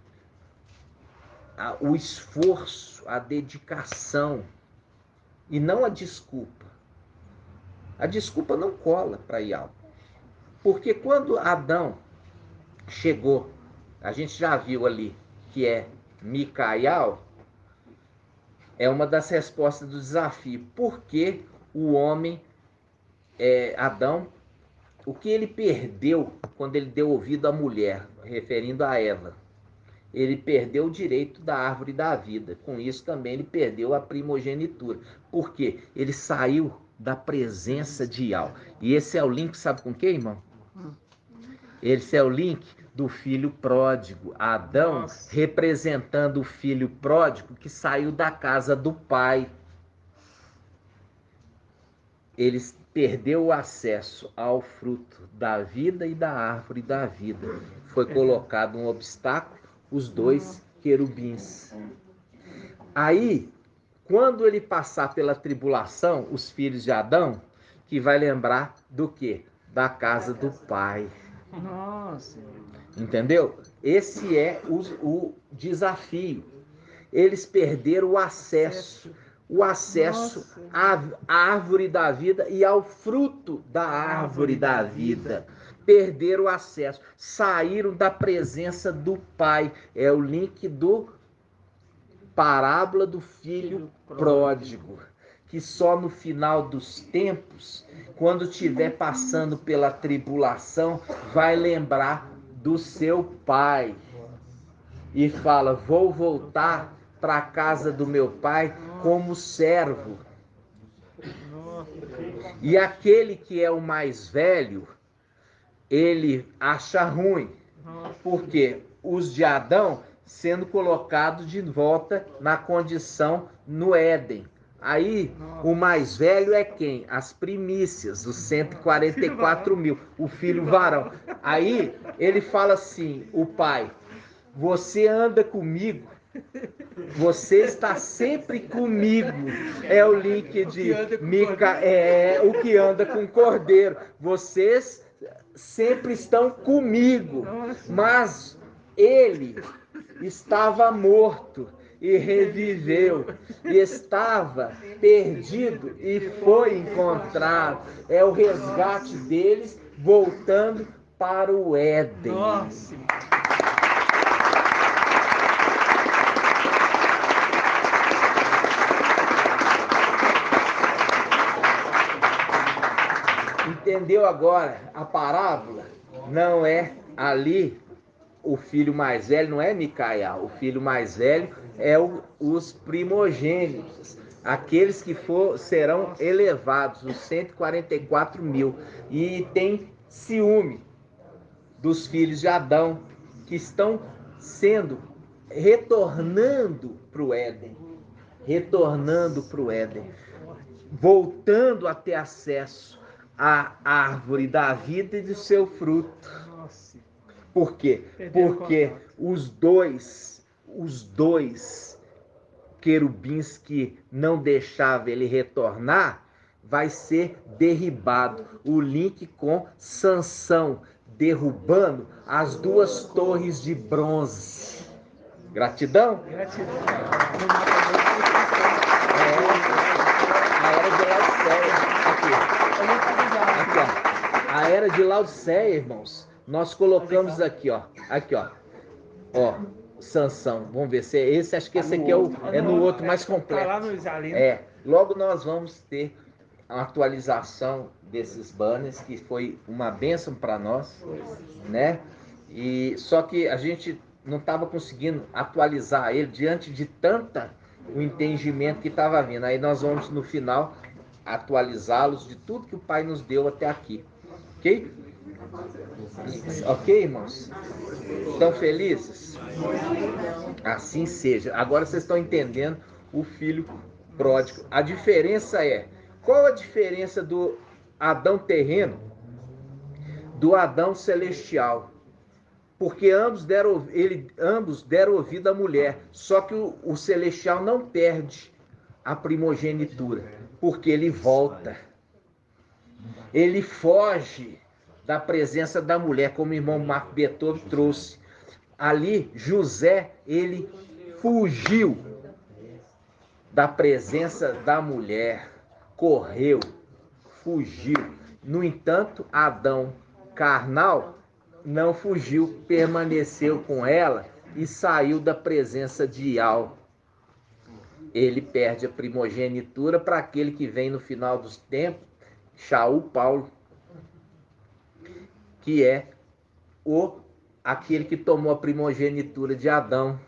O esforço, a dedicação, e não a desculpa. A desculpa não cola para Iau. Porque quando Adão chegou, a gente já viu ali que é Micael, é uma das respostas do desafio. Por que o homem, Adão, o que ele perdeu quando ele deu ouvido à mulher, referindo a Eva? Ele perdeu o direito da árvore da vida. Com isso também ele perdeu a primogenitura. Por quê? Ele saiu da presença de Iau. E esse é o link, sabe com quem, irmão? Esse é o link do filho pródigo. Adão representando o filho pródigo que saiu da casa do pai. Ele perdeu o acesso ao fruto da vida e da árvore da vida. Foi colocado um obstáculo, os dois querubins. Aí, quando ele passar pela tribulação, os filhos de Adão, que vai lembrar do quê? Da casa do pai. Nossa. Entendeu? Esse é o desafio. Eles perderam o acesso à árvore da vida e ao fruto da árvore da vida. Perderam o acesso, saíram da presença do pai. É o link do parábola do filho pródigo, que só no final dos tempos, quando estiver passando pela tribulação, vai lembrar do seu pai e fala: vou voltar para a casa do meu pai como servo. E aquele que é o mais velho, ele acha ruim, porque os de Adão sendo colocados de volta na condição no Éden. Aí, o mais velho é quem? As primícias, os 144 mil, o filho varão. Aí, ele fala assim, o pai: você anda comigo, você está sempre comigo. É o link de Mica, o que anda com o cordeiro. Vocês sempre estão comigo. Mas ele estava morto e reviveu, e estava perdido e foi encontrado. É o resgate deles voltando para o Éden. Nossa. Entendeu agora a parábola? Não é ali o filho mais velho, não é Micael. O filho mais velho é os primogênitos, aqueles que serão elevados, os 144 mil. E tem ciúme dos filhos de Adão, que estão retornando para o Éden, voltando a ter acesso à árvore da vida e do seu fruto. Por quê? Porque os dois querubins que não deixavam ele retornar vai ser derribado. O link com Sansão derrubando as duas torres de bronze. Gratidão? Gratidão. A era de Laodiceia. Aqui, ó. A era de Laodiceia, irmãos. Nós colocamos aqui, ó. Ó, Sansão. Vamos ver se é esse. Acho que esse aqui é no outro mais completo. Tá lá no Isalino. Logo nós vamos ter a atualização desses banners, que foi uma bênção para nós, né? E só que a gente não estava conseguindo atualizar ele diante de o entendimento que estava vindo. Aí nós vamos no final atualizá-los de tudo que o Pai nos deu até aqui. Ok? Ok, irmãos? Estão felizes? Assim seja. Agora vocês estão entendendo o filho pródigo. A diferença qual a diferença do Adão terreno do Adão celestial? Porque ambos deram ouvido à mulher. Só que o celestial não perde a primogenitura, porque ele volta. Ele foge da presença da mulher, como o irmão Marco Beethoven trouxe. Ali, José, ele fugiu da presença da mulher, correu, fugiu. No entanto, Adão carnal não fugiu, permaneceu com ela e saiu da presença de Ial. Ele perde a primogenitura para aquele que vem no final dos tempos, Shaul Paulo, que é aquele que tomou a primogenitura de Adão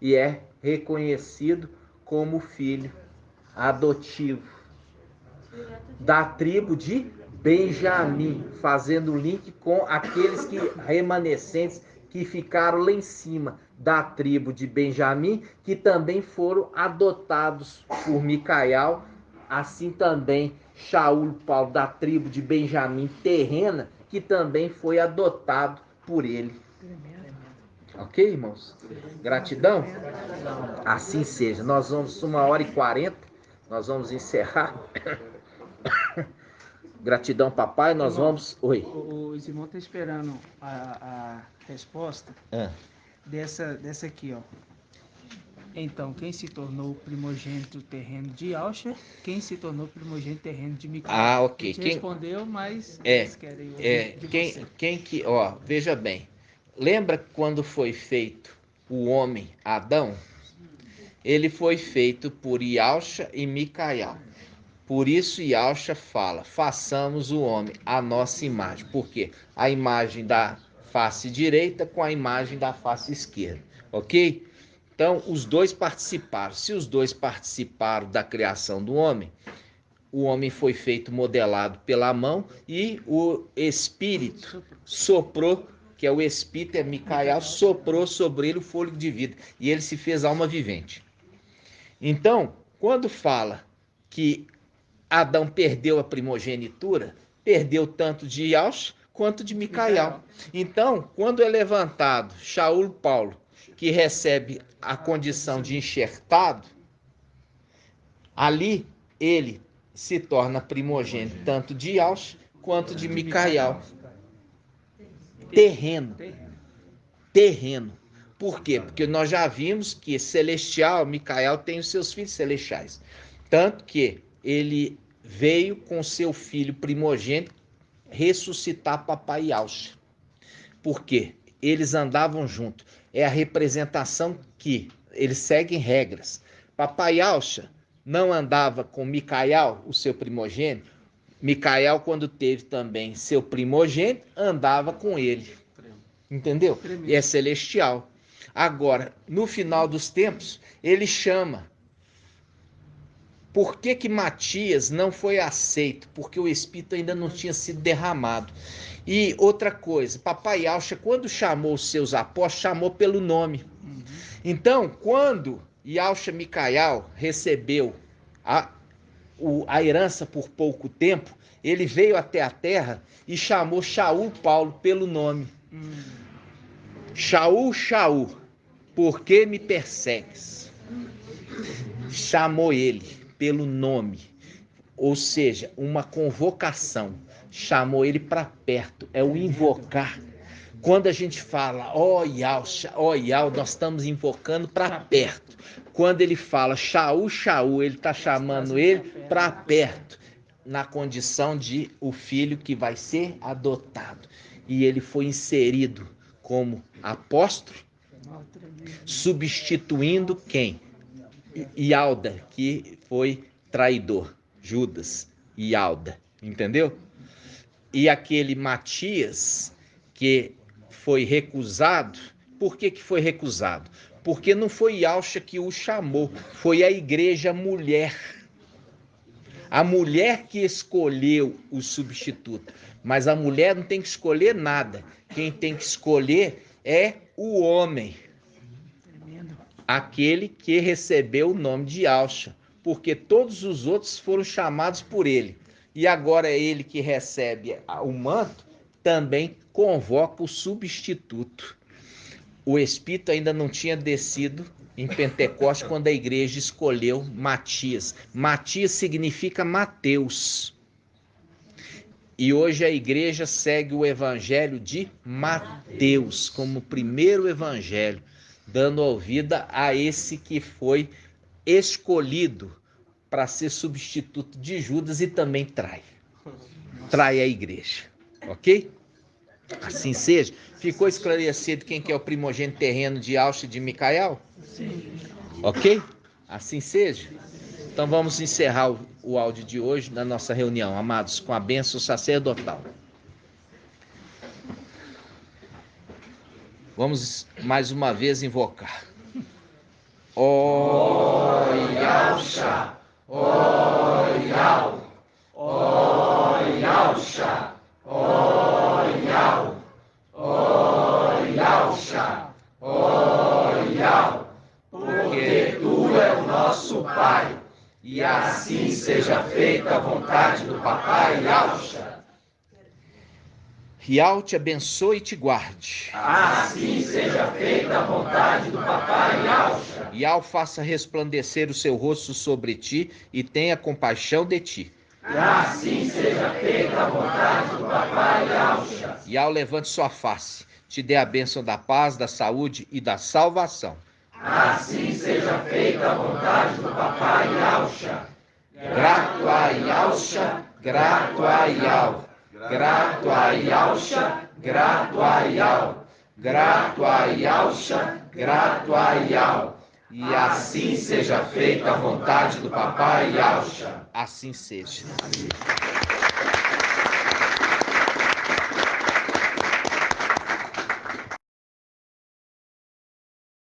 e é reconhecido como filho adotivo da tribo de Benjamim, fazendo link com aqueles remanescentes que ficaram lá em cima da tribo de Benjamim, que também foram adotados por Micael, assim também Shaul Paulo, da tribo de Benjamim terrena, que também foi adotado por ele. Ok, irmãos? Gratidão? Assim seja. Nós vamos 1h40, nós vamos encerrar. Gratidão, papai. Nós vamos... Oi. Os irmãos estão esperando a resposta dessa aqui, ó. Então, quem se tornou primogênito terreno de Ausha, quem se tornou primogênito terreno de Micael? Ah, ok. A gente respondeu, mas eles querem ouvir de você. Quem que... Ó, veja bem. Lembra quando foi feito o homem Adão? Ele foi feito por Iausha e Micael. Por isso Iausha fala, façamos o homem à nossa imagem. Por quê? A imagem da face direita com a imagem da face esquerda. Ok? Então, os dois participaram. Se os dois participaram da criação do homem, o homem foi feito modelado pela mão e o Espírito soprou, que é o Espírito, é Micael, soprou sobre ele o fôlego de vida. E ele se fez alma vivente. Então, quando fala que Adão perdeu a primogenitura, perdeu tanto de Iausha quanto de Micael. Então, quando é levantado Shaul Paulo, que recebe a condição de enxertado, ali ele se torna primogênito tanto de Iausha quanto de Micael. Terreno. Por quê? Porque nós já vimos que celestial, Micael tem os seus filhos celestiais. Tanto que ele veio com seu filho primogênito ressuscitar papai Iausha. Por quê? Eles andavam juntos. É a representação que eles seguem regras. Papai Iausha não andava com Micael, o seu primogênito. Micael, quando teve também seu primogênito, andava com ele. Entendeu? E é celestial. Agora, no final dos tempos, ele chama. Por que Matias não foi aceito? Porque o Espírito ainda não tinha sido derramado. E outra coisa, papai Iausha, quando chamou os seus apóstolos, chamou pelo nome. Então, quando Iausha Micael recebeu a herança por pouco tempo, ele veio até a terra e chamou Shaul Paulo pelo nome. Shaul, por que me persegues? Chamou ele pelo nome, ou seja, uma convocação. Chamou ele para perto, é o invocar. Quando a gente fala, ó Iausha, nós estamos invocando para perto. Quando ele fala Shaul, ele está chamando ele para perto, na condição de o filho que vai ser adotado. E ele foi inserido como apóstolo, substituindo quem? Ialda, que foi traidor. Judas, Ialda, entendeu? E aquele Matias, que foi recusado, por que foi recusado? Porque não foi Iausha que o chamou, foi a igreja mulher. A mulher que escolheu o substituto. Mas a mulher não tem que escolher nada. Quem tem que escolher é o homem. Aquele que recebeu o nome de Iausha. Porque todos os outros foram chamados por ele. E agora é ele que recebe o manto, também convoca o substituto. O Espírito ainda não tinha descido em Pentecostes quando a igreja escolheu Matias. Matias significa Mateus. E hoje a igreja segue o evangelho de Mateus como primeiro evangelho, dando ouvida a esse que foi escolhido para ser substituto de Judas e também trai a igreja. Ok? Assim seja. Ficou esclarecido quem que é o primogênito terreno de Iausha e de Micael? Sim. Ok? Assim seja. Então vamos encerrar o áudio de hoje da nossa reunião, amados, com a bênção sacerdotal. Vamos mais uma vez invocar. Ó Iausha, ó Iau, ó Iau. Yalcha, ó Yal, ó Yalcha, ó Yal, porque tu é o nosso Pai, e assim seja feita a vontade do Papai Yalcha. Yal te abençoe e te guarde. Assim seja feita a vontade do Papai Yalcha. Yal faça resplandecer o seu rosto sobre ti e tenha compaixão de ti. Assim seja feita a vontade do Papai Yalcha. Yal levante sua face, te dê a bênção da paz, da saúde e da salvação. Assim seja feita a vontade do Papai Yalcha. Grato a Yalcha, grato a Yal. Grato a Yalcha, grato a Yal. Grato a Yalcha, grato a Yal. E assim seja feita a vontade do Papai Yalcha. Assim seja.